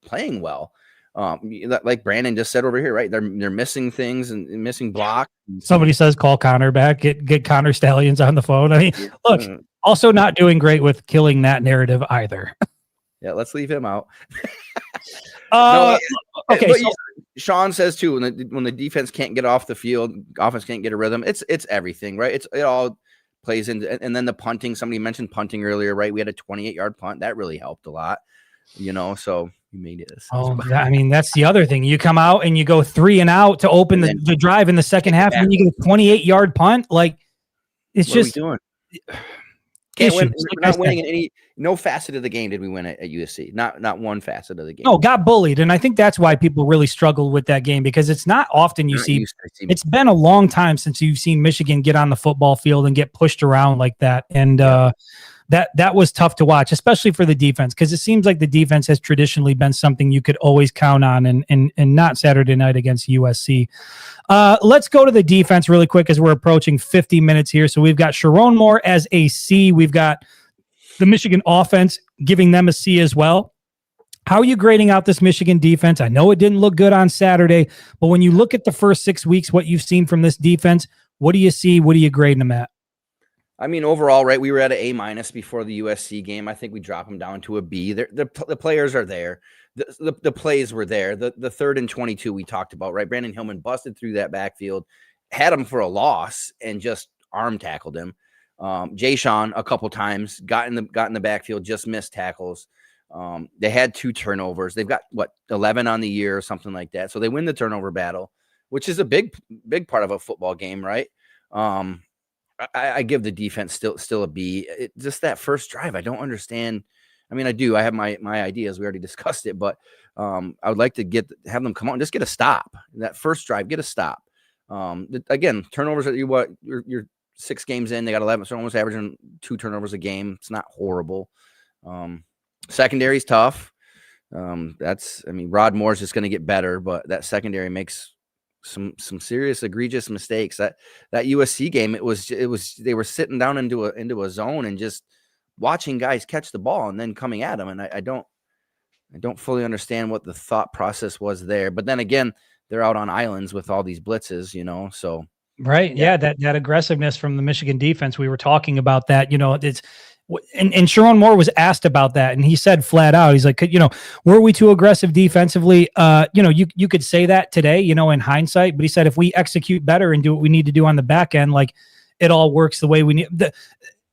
playing well. Like Brandon just said over here, right? They're missing things and missing block. Somebody says call Connor back, get Connor Stallions on the phone. I mean, look, also not doing great with killing that narrative either. Yeah, let's leave him out. Okay. Sean says too, when the defense can't get off the field, offense can't get a rhythm. It's everything, right? It all plays into, and then the punting. Somebody mentioned punting earlier, right? We had a 28-yard punt that really helped a lot. So you made it. I mean, that's the other thing. You come out and you go 3 and out to open the drive in the second half, and you get a 28-yard punt. Like, it's just. What are we doing? Can't win. issues. We're not winning in any no facet of the game. Did we win at USC? Not one facet of the game. No, got bullied, and I think that's why people really struggled with that game, because it's not often you see. It's been a long time since you've seen Michigan get on the football field and get pushed around like that, and that was tough to watch, especially for the defense, because it seems like the defense has traditionally been something you could always count on, and not Saturday night against USC. Let's go to the defense really quick as we're approaching 50 minutes here. So we've got Sharon Moore as a C. We've got the Michigan offense giving them a C as well. How are you grading out this Michigan defense? I know it didn't look good on Saturday, but when you look at the first 6 weeks, what you've seen from this defense, what do you see? What are you grading them at? I mean, overall, right, we were at an A- before the USC game. I think we dropped them down to a B. The players are there. The plays were there. The 3rd and 22 we talked about, right? Brandon Hillman busted through that backfield, had him for a loss, and just arm tackled him. Jay Sean a couple times got in the backfield, just missed tackles. They had 2 turnovers. They've got 11 on the year or something like that. So they win the turnover battle, which is a big part of a football game, right? I give the defense still a B. Just that first drive, I don't understand. I mean, I do. I have my ideas. We already discussed it, but I would like to have them come on, just get a stop. That first drive, get a stop. Again, turnovers are you're 6 games in. They got 11, so almost averaging 2 turnovers a game. It's not horrible. Secondary's tough. Rod Moore's just going to get better, but that secondary makes some serious egregious mistakes. That USC game, it was they were sitting down into a zone and just watching guys catch the ball and then coming at them, and I don't fully understand what the thought process was there. But then again, they're out on islands with all these blitzes, so right. Yeah, that aggressiveness from the Michigan defense, we were talking about that, it's and Sharon Moore was asked about that, and he said flat out, he's like, were we too aggressive defensively? You could say that today, in hindsight, but he said if we execute better and do what we need to do on the back end, like it all works the way we need.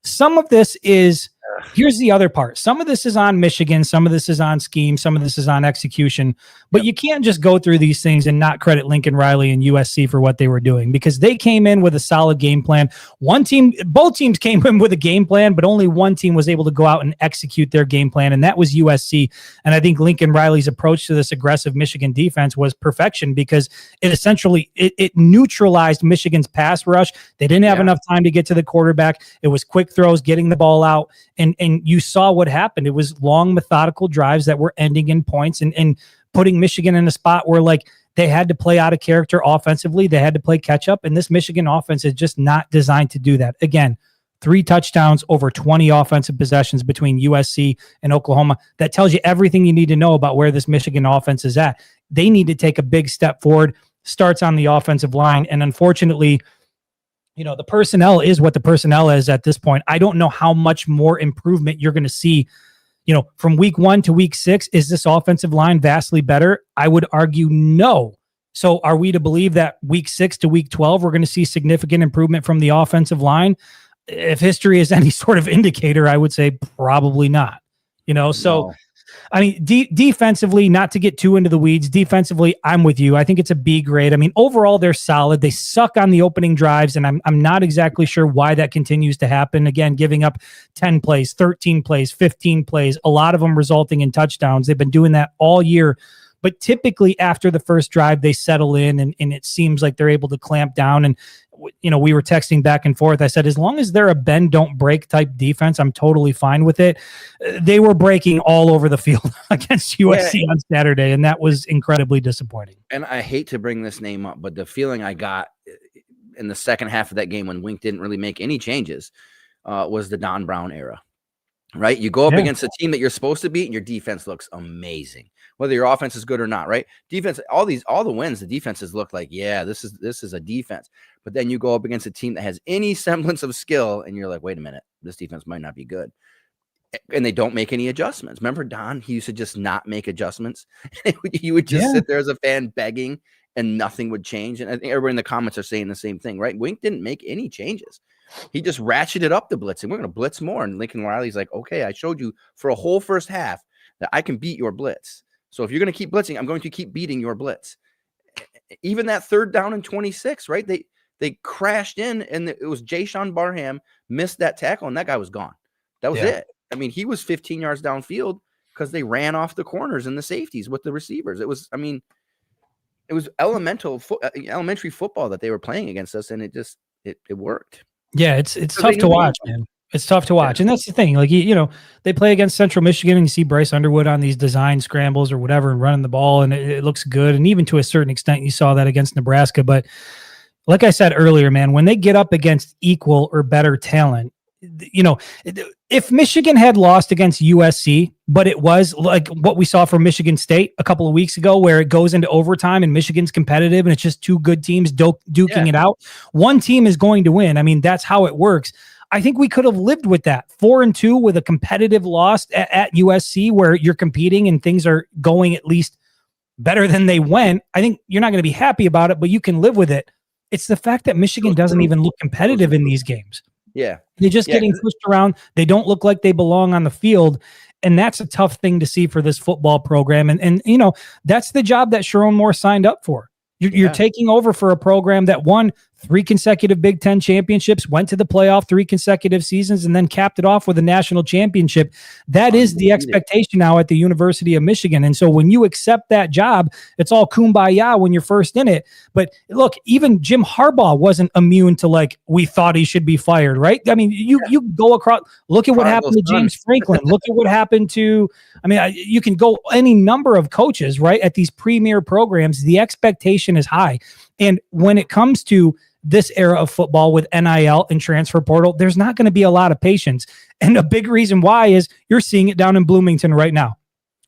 Some of this is, here's the other part. Some of this is on Michigan. Some of this is on scheme. Some of this is on execution. But you can't just go through these things and not credit Lincoln Riley and USC for what they were doing, because they came in with a solid game plan. Both teams came in with a game plan, but only one team was able to go out and execute their game plan, and that was USC. And I think Lincoln Riley's approach to this aggressive Michigan defense was perfection, because it essentially it neutralized Michigan's pass rush. They didn't have enough time to get to the quarterback. It was quick throws, getting the ball out. And you saw what happened. It was long, methodical drives that were ending in points and putting Michigan in a spot where, like, they had to play out of character offensively. They had to play catch up. And this Michigan offense is just not designed to do that. Again, 3 touchdowns over 20 offensive possessions between USC and Oklahoma. That tells you everything you need to know about where this Michigan offense is at. They need to take a big step forward. Starts on the offensive line. And unfortunately, the personnel is what the personnel is at this point. I don't know how much more improvement you're going to see, from week 1 to week 6. Is this offensive line vastly better? I would argue no. So are we to believe that week 6 to week 12, we're going to see significant improvement from the offensive line? If history is any sort of indicator, I would say probably not, so. No. I mean, defensively, not to get too into the weeds, defensively, I'm with you. I think it's a B grade. I mean, overall, they're solid. They suck on the opening drives, and I'm not exactly sure why that continues to happen. Again, giving up 10 plays, 13 plays, 15 plays, a lot of them resulting in touchdowns. They've been doing that all year. But typically after the first drive, they settle in, and it seems like they're able to clamp down. And we were texting back and forth. I said, as long as they're a bend, don't break type defense, I'm totally fine with it. They were breaking all over the field against USC on Saturday, and that was incredibly disappointing. And I hate to bring this name up, but the feeling I got in the second half of that game when Wink didn't really make any changes was the Don Brown era, right? You go up against a team that you're supposed to beat, and your defense looks amazing, whether your offense is good or not, right? Defense, all the wins, the defenses look like, this is a defense. But then you go up against a team that has any semblance of skill, and you're like, wait a minute, this defense might not be good. And they don't make any adjustments. Remember Don? He used to just not make adjustments. You would just sit there as a fan begging, and nothing would change. And I think everybody in the comments are saying the same thing, right? Wink didn't make any changes. He just ratcheted up the blitzing. We're going to blitz more. And Lincoln Riley's like, okay, I showed you for a whole first half that I can beat your blitz. So if you're going to keep blitzing, I'm going to keep beating your blitz. Even that 3rd down and 26, right? They crashed in, and it was Jay Sean Barham missed that tackle, and that guy was gone. That was Yeah. it. I mean, he was 15 yards downfield because they ran off the corners and the safeties with the receivers. It was elementary football that they were playing against us, and it worked. Yeah, it's So tough they to knew watch, man. It's tough to watch. And that's the thing. Like, they play against Central Michigan and you see Bryce Underwood on these design scrambles or whatever and running the ball, and it looks good. And even to a certain extent, you saw that against Nebraska. But like I said earlier, man, when they get up against equal or better talent, if Michigan had lost against USC, but it was like what we saw from Michigan State a couple of weeks ago, where it goes into overtime and Michigan's competitive and it's just two good teams duking it out, one team is going to win. I mean, that's how it works. I think we could have lived with that 4-2 with a competitive loss at USC where you're competing and things are going at least better than they went. I think you're not going to be happy about it, but you can live with it. It's the fact that Michigan doesn't even look competitive in these games. Yeah. They're just getting pushed around. They don't look like they belong on the field. And that's a tough thing to see for this football program. And that's the job that Sharon Moore signed up for. You're taking over for a program that won 3 consecutive Big Ten championships, went to the playoff 3 consecutive seasons, and then capped it off with a national championship. That is the expectation now at the University of Michigan. And so when you accept that job, it's all kumbaya when you're first in it. But look, even Jim Harbaugh wasn't immune to we thought he should be fired, right? I mean, you go across, look at what happened to James Franklin. Look at what happened to, you can go any number of coaches, right? At these premier programs, the expectation is high. And when it comes to this era of football with NIL and transfer portal, there's not going to be a lot of patience. And a big reason why is you're seeing it down in Bloomington right now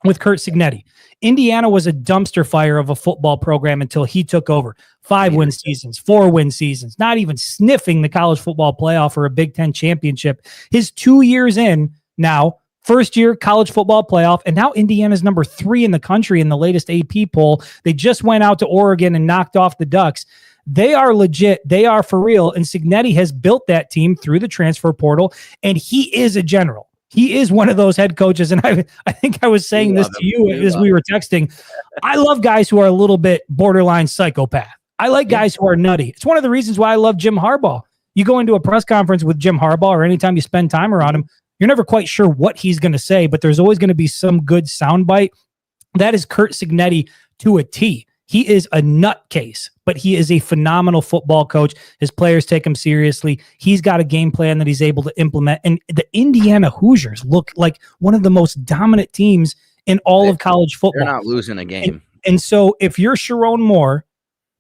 with Curt Cignetti. Indiana was a dumpster fire of a football program until he took over. 5-win seasons, 4-win seasons, not even sniffing the college football playoff or a Big Ten championship. His 2 years in now, first year college football playoff, and now Indiana's number 3 in the country in the latest AP poll. They just went out to Oregon and knocked off the Ducks. They are legit. They are for real. And Cignetti has built that team through the transfer portal, and he is a general. He is one of those head coaches. And I think I was saying this to you as we were texting. I love guys who are a little bit borderline psychopath. I like guys who are nutty. It's one of the reasons why I love Jim Harbaugh. You go into a press conference with Jim Harbaugh, or anytime you spend time around him, you're never quite sure what he's going to say, but there's always going to be some good soundbite. That is Curt Cignetti to a T. He is a nutcase, but he is a phenomenal football coach. His players take him seriously. He's got a game plan that he's able to implement. And the Indiana Hoosiers look like one of the most dominant teams in all of college football. They're not losing a game. And so if you're Sharon Moore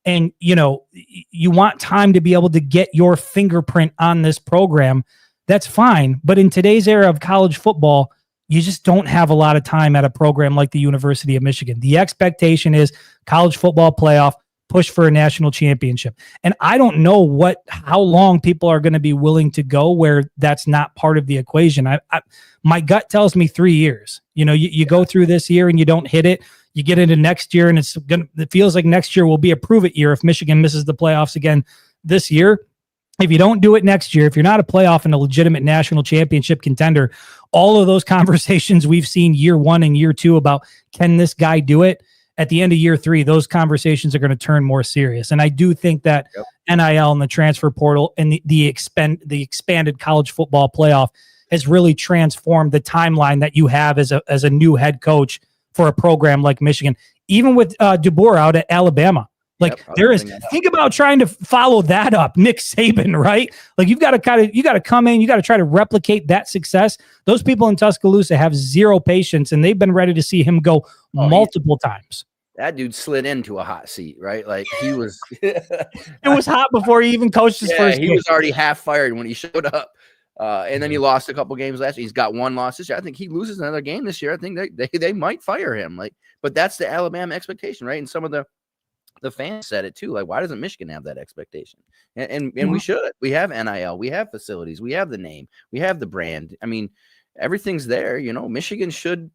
and, you want time to be able to get your fingerprint on this program, that's fine. But in today's era of college football, you just don't have a lot of time at a program like the University of Michigan. The expectation is college football playoff, push for a national championship. And I don't know how long people are going to be willing to go where that's not part of the equation. My gut tells me 3 years. You go through this year and you don't hit it. You get into next year and it feels like next year will be a prove it year if Michigan misses the playoffs again this year. If you don't do it next year, if you're not a playoff and a legitimate national championship contender, all of those conversations we've seen year 1 and year 2 about can this guy do it, at the end of year 3, those conversations are going to turn more serious. And I do think that NIL and the transfer portal and the expanded college football playoff has really transformed the timeline that you have as a new head coach for a program like Michigan, even with DeBoer out at Alabama. Think about trying to follow that up, Nick Saban, right? Like you got to come in, you got to try to replicate that success. Those people in Tuscaloosa have zero patience, and they've been ready to see him go multiple times. That dude slid into a hot seat, right? Like he was. It was hot before he even coached his first game. He was already half fired when he showed up. And then he lost a couple games last year. He's got 1 loss this year. I think he loses another game this year. I think they might fire him. But that's the Alabama expectation, right? And some of the fans said it too. Like, why doesn't Michigan have that expectation? And we should. We have NIL. We have facilities. We have the name. We have the brand. I mean, everything's there. Michigan should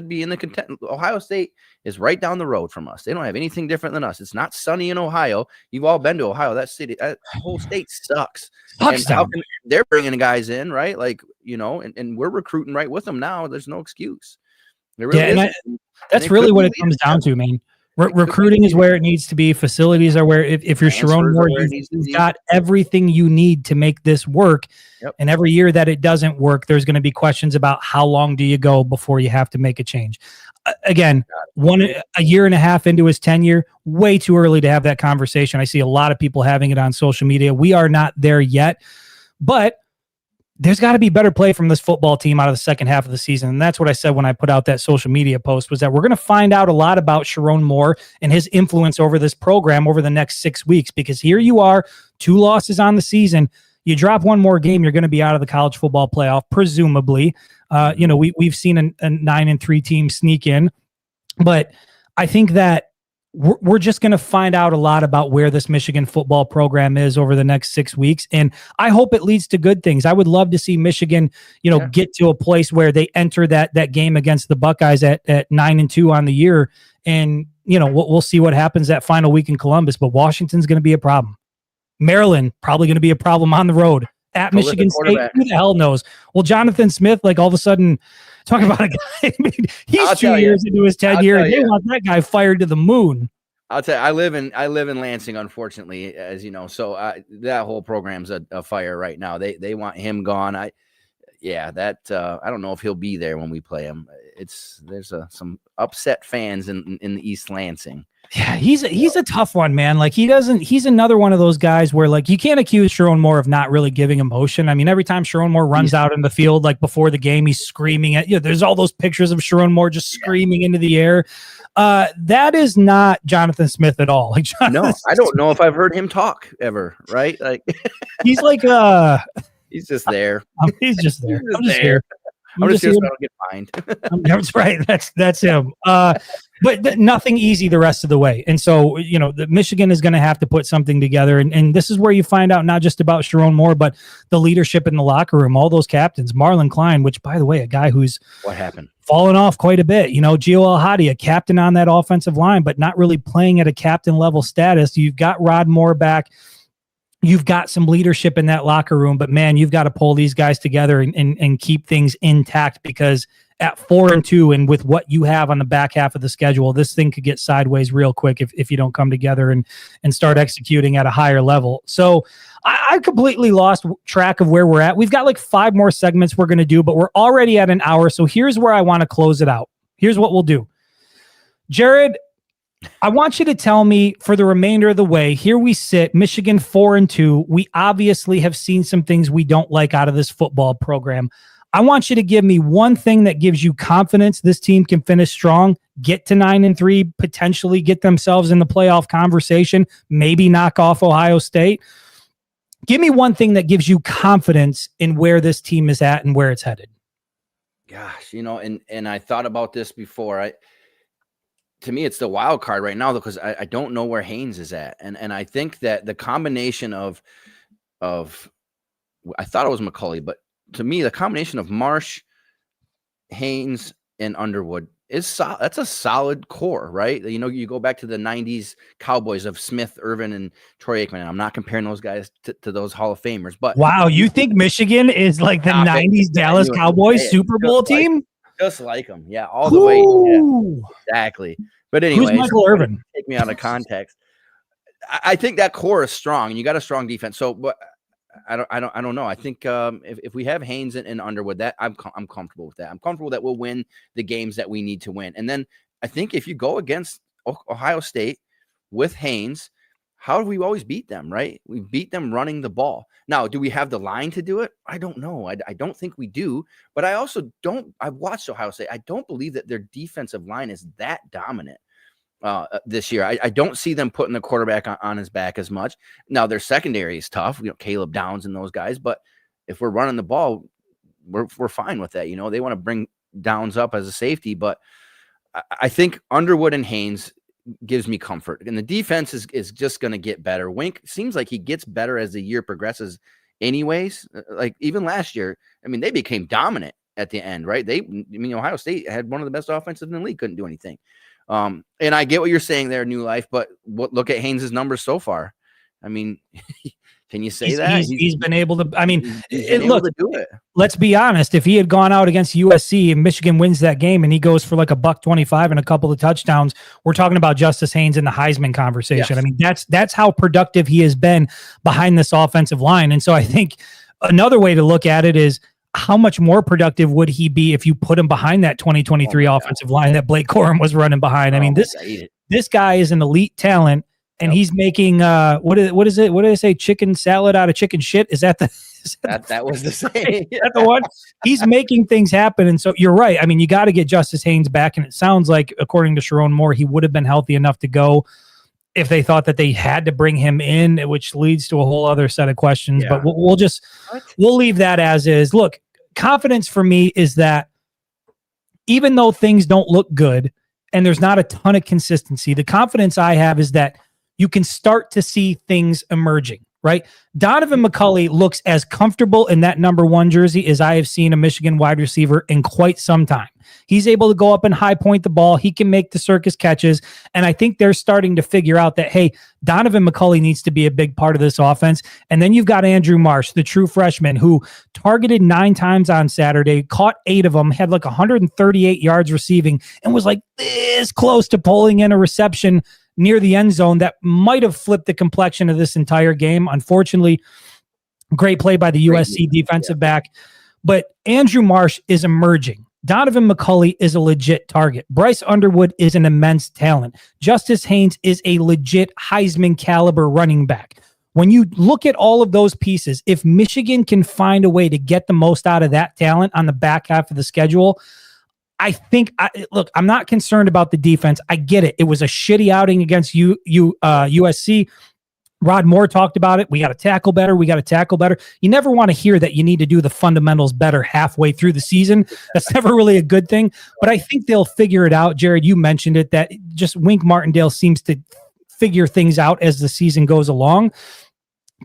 be in the content. Ohio State is right down the road from us. They don't have anything different than us. It's not sunny in Ohio. You've all been to Ohio. That whole state sucks. They're bringing guys in, right? And we're recruiting right with them now. There's no excuse. There really that's really what it comes down to, man. Recruiting is where it needs to be. Facilities are where, if you're Sharon Moore, you've got everything you need to make this work. Yep. And every year that it doesn't work, there's going to be questions about how long do you go before you have to make a change. Again, a year and a half into his tenure, way too early to have that conversation. I see a lot of people having it on social media. We are not there yet, but there's got to be better play from this football team out of the second half of the season. And that's what I said when I put out that social media post, was that we're going to find out a lot about Sharon Moore and his influence over this program over the next 6 weeks, because here you are, 2 losses on the season. You drop one more game, you're going to be out of the college football playoff, presumably. We've seen a 9-3 team sneak in, but I think that we're just going to find out a lot about where this Michigan football program is over the next 6 weeks. And I hope it leads to good things. I would love to see Michigan, get to a place where they enter that game against the Buckeyes at 9-2 on the year. And, we'll see what happens that final week in Columbus, but Washington's going to be a problem. Maryland, probably going to be a problem on the road. At Michigan State, who the hell knows? Well, Jonathan Smith, like all of a sudden, talking about a guy, I mean, he's 2 years into his tenure, and they want that guy fired to the moon. I'll tell you, I live in Lansing, unfortunately, as you know. So that whole program's a fire right now. They want him gone. I don't know if he'll be there when we play him. There's some upset fans in the East Lansing. Yeah, he's a tough one, man. Like he's another one of those guys where, like, you can't accuse Sharon Moore of not really giving emotion. I mean, every time Sharon Moore runs out in the field, like before the game, he's screaming at you. There's all those pictures of Sharon Moore just screaming into the air. That is not Jonathan Smith at all. Like, I don't know if I've heard him talk ever. Right? Like he's like he's just there. He's just there. I'm just here. I'm just here so I don't get fined. That's right. That's him. But nothing easy the rest of the way. And so, the Michigan is going to have to put something together. And this is where you find out not just about Sharon Moore, but the leadership in the locker room, all those captains, Marlon Klein, which, by the way, a guy who's what happened? Fallen off quite a bit. Gio El-Hadi, a captain on that offensive line, but not really playing at a captain level status. You've got Rod Moore back. You've got some leadership in that locker room, but man, you've got to pull these guys together and keep things intact, because at 4-2 and with what you have on the back half of the schedule, this thing could get sideways real quick if you don't come together and start executing at a higher level. So I completely lost track of where we're at. We've got like 5 more segments we're going to do, but we're already at an hour. So here's where I want to close it out. Here's what we'll do. Jared, I want you to tell me, for the remainder of the way, here we sit, Michigan 4-2. We obviously have seen some things we don't like out of this football program. I want you to give me one thing that gives you confidence this team can finish strong, get to 9-3, potentially get themselves in the playoff conversation, maybe knock off Ohio State. Give me one thing that gives you confidence in where this team is at and where it's headed. Gosh, and I thought about this before. To me, it's the wild card right now, because I don't know where Haynes is at. And I think that the combination of I thought it was McCulley, but to me, the combination of Marsh, Haynes, and Underwood that's a solid core, right? You go back to the 90s Cowboys of Smith, Irvin, and Troy Aikman. And I'm not comparing those guys to those Hall of Famers, but wow, you think Michigan is like the 90s Dallas Cowboys Super Bowl team? Just like them, yeah, all the way. Yeah, exactly. But anyway, who's Michael Irvin? Take me out of context. I think that core is strong, and you got a strong defense. So, but I don't know. I think if we have Haynes and Underwood, that I'm comfortable with that. I'm comfortable that we'll win the games that we need to win. And then I think if you go against Ohio State with Haynes, how have we always beat them, right? We beat them running the ball. Now, do we have the line to do it? I don't know. I don't think we do. But I also don't. I've watched Ohio State. I don't believe that their defensive line is that dominant this year. I don't see them putting the quarterback on his back as much. Now, their secondary is tough. Caleb Downs and those guys. But if we're running the ball, we're fine with that. They want to bring Downs up as a safety. But I think Underwood and Haynes gives me comfort, and the defense is just going to get better. Wink seems like he gets better as the year progresses anyways. Like even last year, I mean, they became dominant at the end, right? Ohio State had one of the best offenses in the league, couldn't do anything. And I get what you're saying there, New Life, but look at Haynes' numbers so far. I mean, can you say that? He's been able to, I mean, he's been look, able to do it. Let's be honest. If he had gone out against USC and Michigan wins that game and he goes for like $125 and a couple of touchdowns, we're talking about Justice Haynes in the Heisman conversation. Yes. I mean, that's how productive he has been behind this offensive line. And so I think another way to look at it is, how much more productive would he be if you put him behind that 2023 offensive line that Blake Corum was running behind? I mean, this guy is an elite talent, and he's making what is it? What did I say? Chicken salad out of chicken shit? Is that the that was the same? Is that the one? He's making things happen, and so you're right. I mean, you got to get Justice Haynes back, and it sounds like, according to Sharon Moore, he would have been healthy enough to go if they thought that they had to bring him in, which leads to a whole other set of questions. Yeah. But we'll leave that as is. Look, confidence for me is that even though things don't look good and there's not a ton of consistency, the confidence I have is that you can start to see things emerging, right? Donovan McCulley looks as comfortable in that number 1 jersey as I have seen a Michigan wide receiver in quite some time. He's able to go up and high point the ball. He can make the circus catches. And I think they're starting to figure out that, hey, Donovan McCulley needs to be a big part of this offense. And then you've got Andrew Marsh, the true freshman, who targeted 9 times on Saturday, caught 8 of them, had like 138 yards receiving, and was like this close to pulling in a reception near the end zone that might have flipped the complexion of this entire game. Unfortunately, great play by the USC defensive back. But Andrew Marsh is emerging. Donovan McCulley is a legit target. Bryce Underwood is an immense talent. Justice Haynes is a legit Heisman caliber running back. When you look at all of those pieces, if Michigan can find a way to get the most out of that talent on the back half of the schedule, I think, look, I'm not concerned about the defense. I get it. It was a shitty outing against USC. Rod Moore talked about it. We got to tackle better. We got to tackle better. You never want to hear that you need to do the fundamentals better halfway through the season. That's never really a good thing. But I think they'll figure it out. Jared, you mentioned it, that just Wink Martindale seems to figure things out as the season goes along.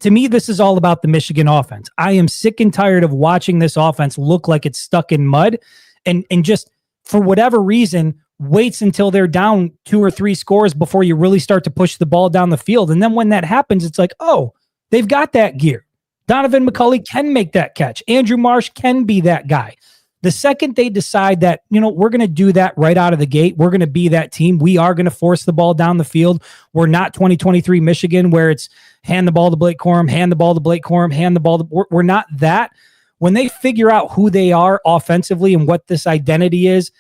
To me, this is all about the Michigan offense. I am sick and tired of watching this offense look like it's stuck in mud and just, for whatever reason, waits until they're down 2 or 3 scores before you really start to push the ball down the field. And then when that happens, it's like, oh, they've got that gear. Donovan McCulley can make that catch. Andrew Marsh can be that guy. The second they decide that, we're going to do that right out of the gate, we're going to be that team, we are going to force the ball down the field. We're not 2023 Michigan where it's hand the ball to Blake Corum, hand the ball to Blake Corum, hand the ball to, we're not that. When they figure out who they are offensively and what this identity is,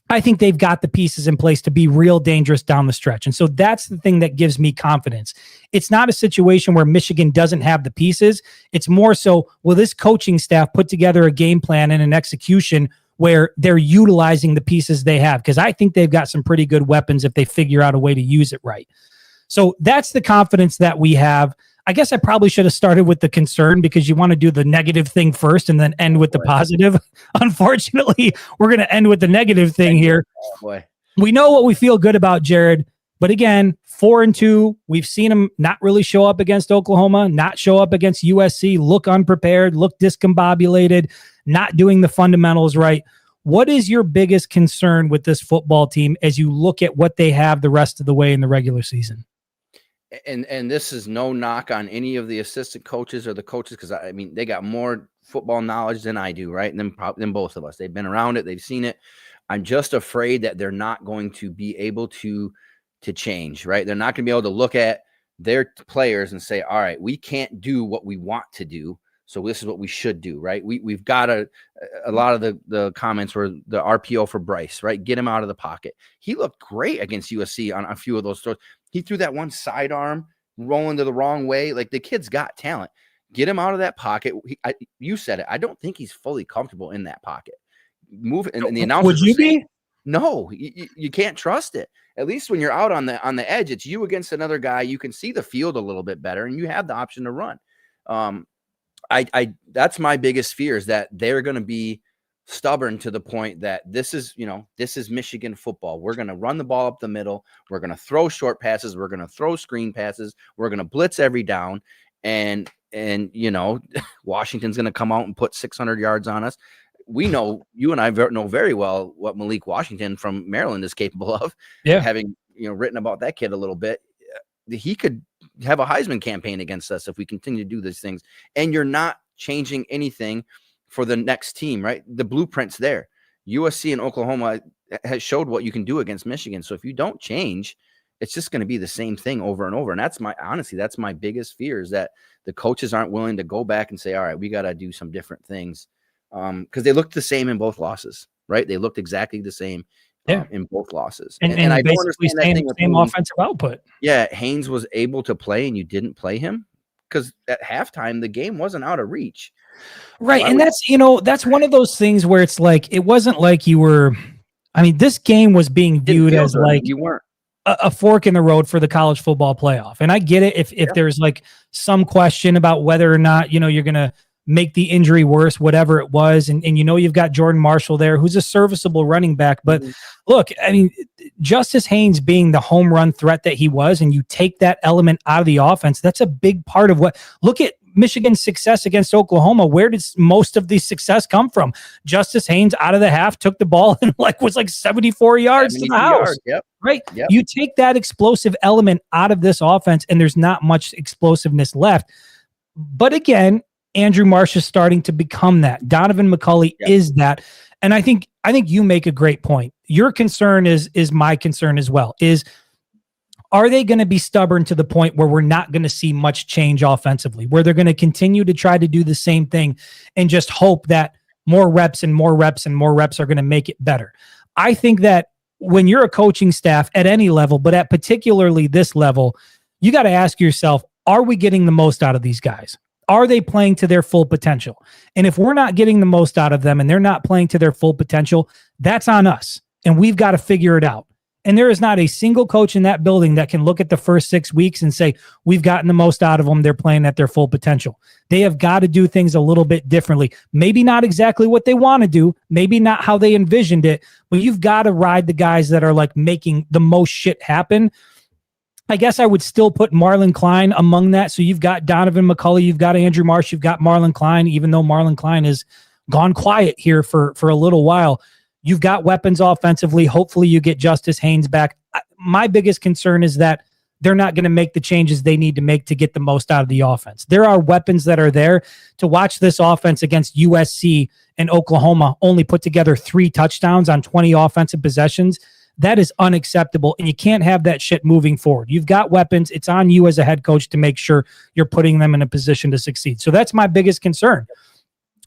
I think they've got the pieces in place to be real dangerous down the stretch. And so that's the thing that gives me confidence. It's not a situation where Michigan doesn't have the pieces. It's more so, will this coaching staff put together a game plan and an execution where they're utilizing the pieces they have? Because I think they've got some pretty good weapons if they figure out a way to use it right. So that's the confidence that we have. I guess I probably should have started with the concern, because you want to do the negative thing first and then end with the positive. Unfortunately, we're going to end with the negative thing here. We know what we feel good about, Jared. But again, 4-2, we've seen him not really show up against Oklahoma, not show up against USC, look unprepared, look discombobulated, not doing the fundamentals right. What is your biggest concern with this football team as you look at what they have the rest of the way in the regular season? And this is no knock on any of the assistant coaches or the coaches, because I mean, they got more football knowledge than I do, right? And than both of us. They've been around it, they've seen it. I'm just afraid that they're not going to be able to change, right? They're not going to be able to look at their players and say, all right, we can't do what we want to do, so this is what we should do, right? We've got a lot of the comments were the RPO for Bryce, right? Get him out of the pocket. He looked great against USC on a few of those throws. He threw that one sidearm rolling to the wrong way. Like, the kid's got talent. Get him out of that pocket. You said it. I don't think he's fully comfortable in that pocket. Move it. And the announcer, would you be? No, you can't trust it. At least when you're out on the edge, it's you against another guy. You can see the field a little bit better, and you have the option to run. That's my biggest fear, is that they're going to be stubborn to the point that this is Michigan football. We're going to run the ball up the middle. We're going to throw short passes. We're going to throw screen passes. We're going to blitz every down. And Washington's going to come out and put 600 yards on us. We know, you and I know very well what Malik Washington from Maryland is capable of. Yeah. Having, written about that kid a little bit, he could have a Heisman campaign against us if we continue to do these things. And you're not changing anything for the next team, right? The blueprint's there. USC and Oklahoma has showed what you can do against Michigan. So if you don't change, it's just going to be the same thing over and over. And that's that's my biggest fear, is that the coaches aren't willing to go back and say, all right, we got to do some different things. Because they looked the same in both losses, right? They looked exactly the same in both losses. And I don't understand that same offensive output. Yeah, Haynes was able to play and you didn't play him because at halftime, the game wasn't out of reach. Right. And that's one of those things where it's like, it wasn't like you were, this game was being viewed as like you weren't a fork in the road for the college football playoff. And I get it if there's like some question about whether or not, you're going to make the injury worse, whatever it was. And you've got Jordan Marshall there, who's a serviceable running back. But look, Justice Haynes being the home run threat that he was, and you take that element out of the offense, that's a big part of look at Michigan's success against Oklahoma. Where did most of the success come from? Justice Haynes out of the half took the ball and was 74 yards to the house. Yep. Right. Yep. You take that explosive element out of this offense and there's not much explosiveness left. But again, Andrew Marsh is starting to become that. Donovan McCulley is that. And I think you make a great point. Your concern is my concern as well, are they going to be stubborn to the point where we're not going to see much change offensively, where they're going to continue to try to do the same thing and just hope that more reps and more reps and more reps are going to make it better? I think that when you're a coaching staff at any level, but at particularly this level, you got to ask yourself, are we getting the most out of these guys? Are they playing to their full potential? And if we're not getting the most out of them and they're not playing to their full potential, that's on us. And we've got to figure it out. And there is not a single coach in that building that can look at the first 6 weeks and say, we've gotten the most out of them. They're playing at their full potential. They have got to do things a little bit differently. Maybe not exactly what they want to do. Maybe not how they envisioned it, but you've got to ride the guys that are making the most shit happen. I guess I would still put Marlon Klein among that. So you've got Donovan McCulley, you've got Andrew Marsh, you've got Marlon Klein, even though Marlon Klein has gone quiet here for a little while. You've got weapons offensively. Hopefully you get Justice Haynes back. My biggest concern is that they're not going to make the changes they need to make to get the most out of the offense. There are weapons that are there. To watch this offense against USC and Oklahoma only put together 3 touchdowns on 20 offensive possessions, that is unacceptable, and you can't have that shit moving forward. You've got weapons. It's on you as a head coach to make sure you're putting them in a position to succeed. So that's my biggest concern.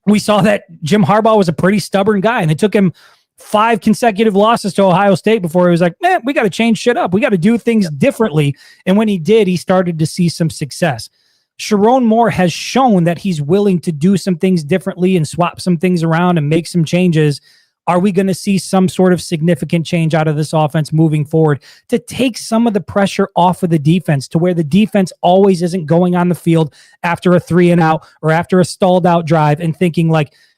We saw that Jim Harbaugh was a pretty stubborn guy, and it took him 5 consecutive losses to Ohio State before he was like, man, we got to change shit up. We got to do things differently. And when he did, he started to see some success. Sharon Moore has shown that he's willing to do some things differently and swap some things around and make some changes. Are we going to see some sort of significant change out of this offense moving forward to take some of the pressure off of the defense, to where the defense always isn't going on the field after a 3-and-out or after a stalled out drive and thinking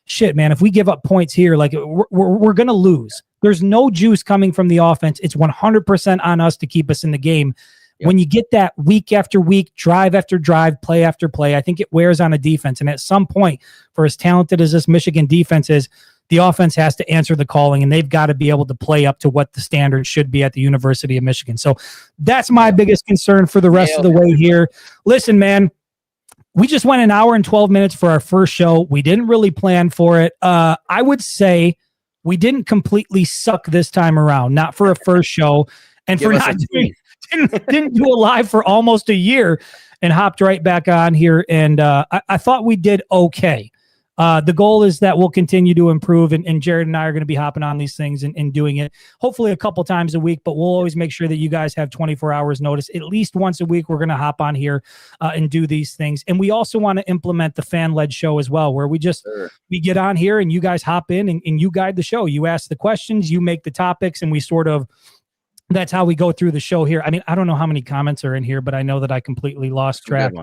shit, man, if we give up points here, we're going to lose. There's no juice coming from the offense. It's 100% on us to keep us in the game. Yep. When you get that week after week, drive after drive, play after play, I think it wears on a defense. And at some point, for as talented as this Michigan defense is, the offense has to answer the calling, and they've got to be able to play up to what the standard should be at the University of Michigan. So that's my biggest concern for the rest of the way here. Listen, man, we just went an hour and 12 minutes for our first show. We didn't really plan for it. I would say we didn't completely suck this time around, not for a first show, and for not doing, didn't do a live for almost a year and hopped right back on here. And I thought we did okay. The goal is that we'll continue to improve, and Jared and I are going to be hopping on these things and doing it hopefully a couple times a week, but we'll always make sure that you guys have 24 hours notice. At least once a week, we're going to hop on here and do these things. And we also want to implement the fan-led show as well, where we get on here and you guys hop in and you guide the show. You ask the questions, you make the topics, and we that's how we go through the show here. I don't know how many comments are in here, but I know that I completely lost track.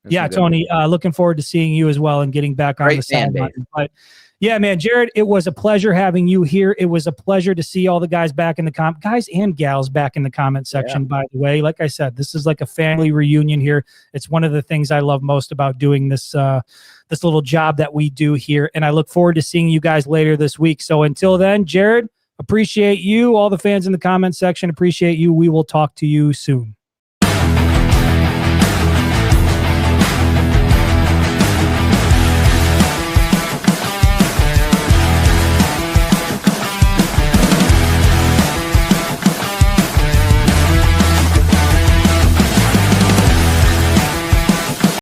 Yeah, Tony, looking forward to seeing you as well and getting back on the sideline. But yeah, man, Jared, it was a pleasure having you here. It was a pleasure to see all the guys back in the guys and gals back in the comment section, by the way. Like I said, this is like a family reunion here. It's one of the things I love most about doing this little job that we do here. And I look forward to seeing you guys later this week. So until then, Jared, appreciate you. All the fans in the comment section, appreciate you. We will talk to you soon.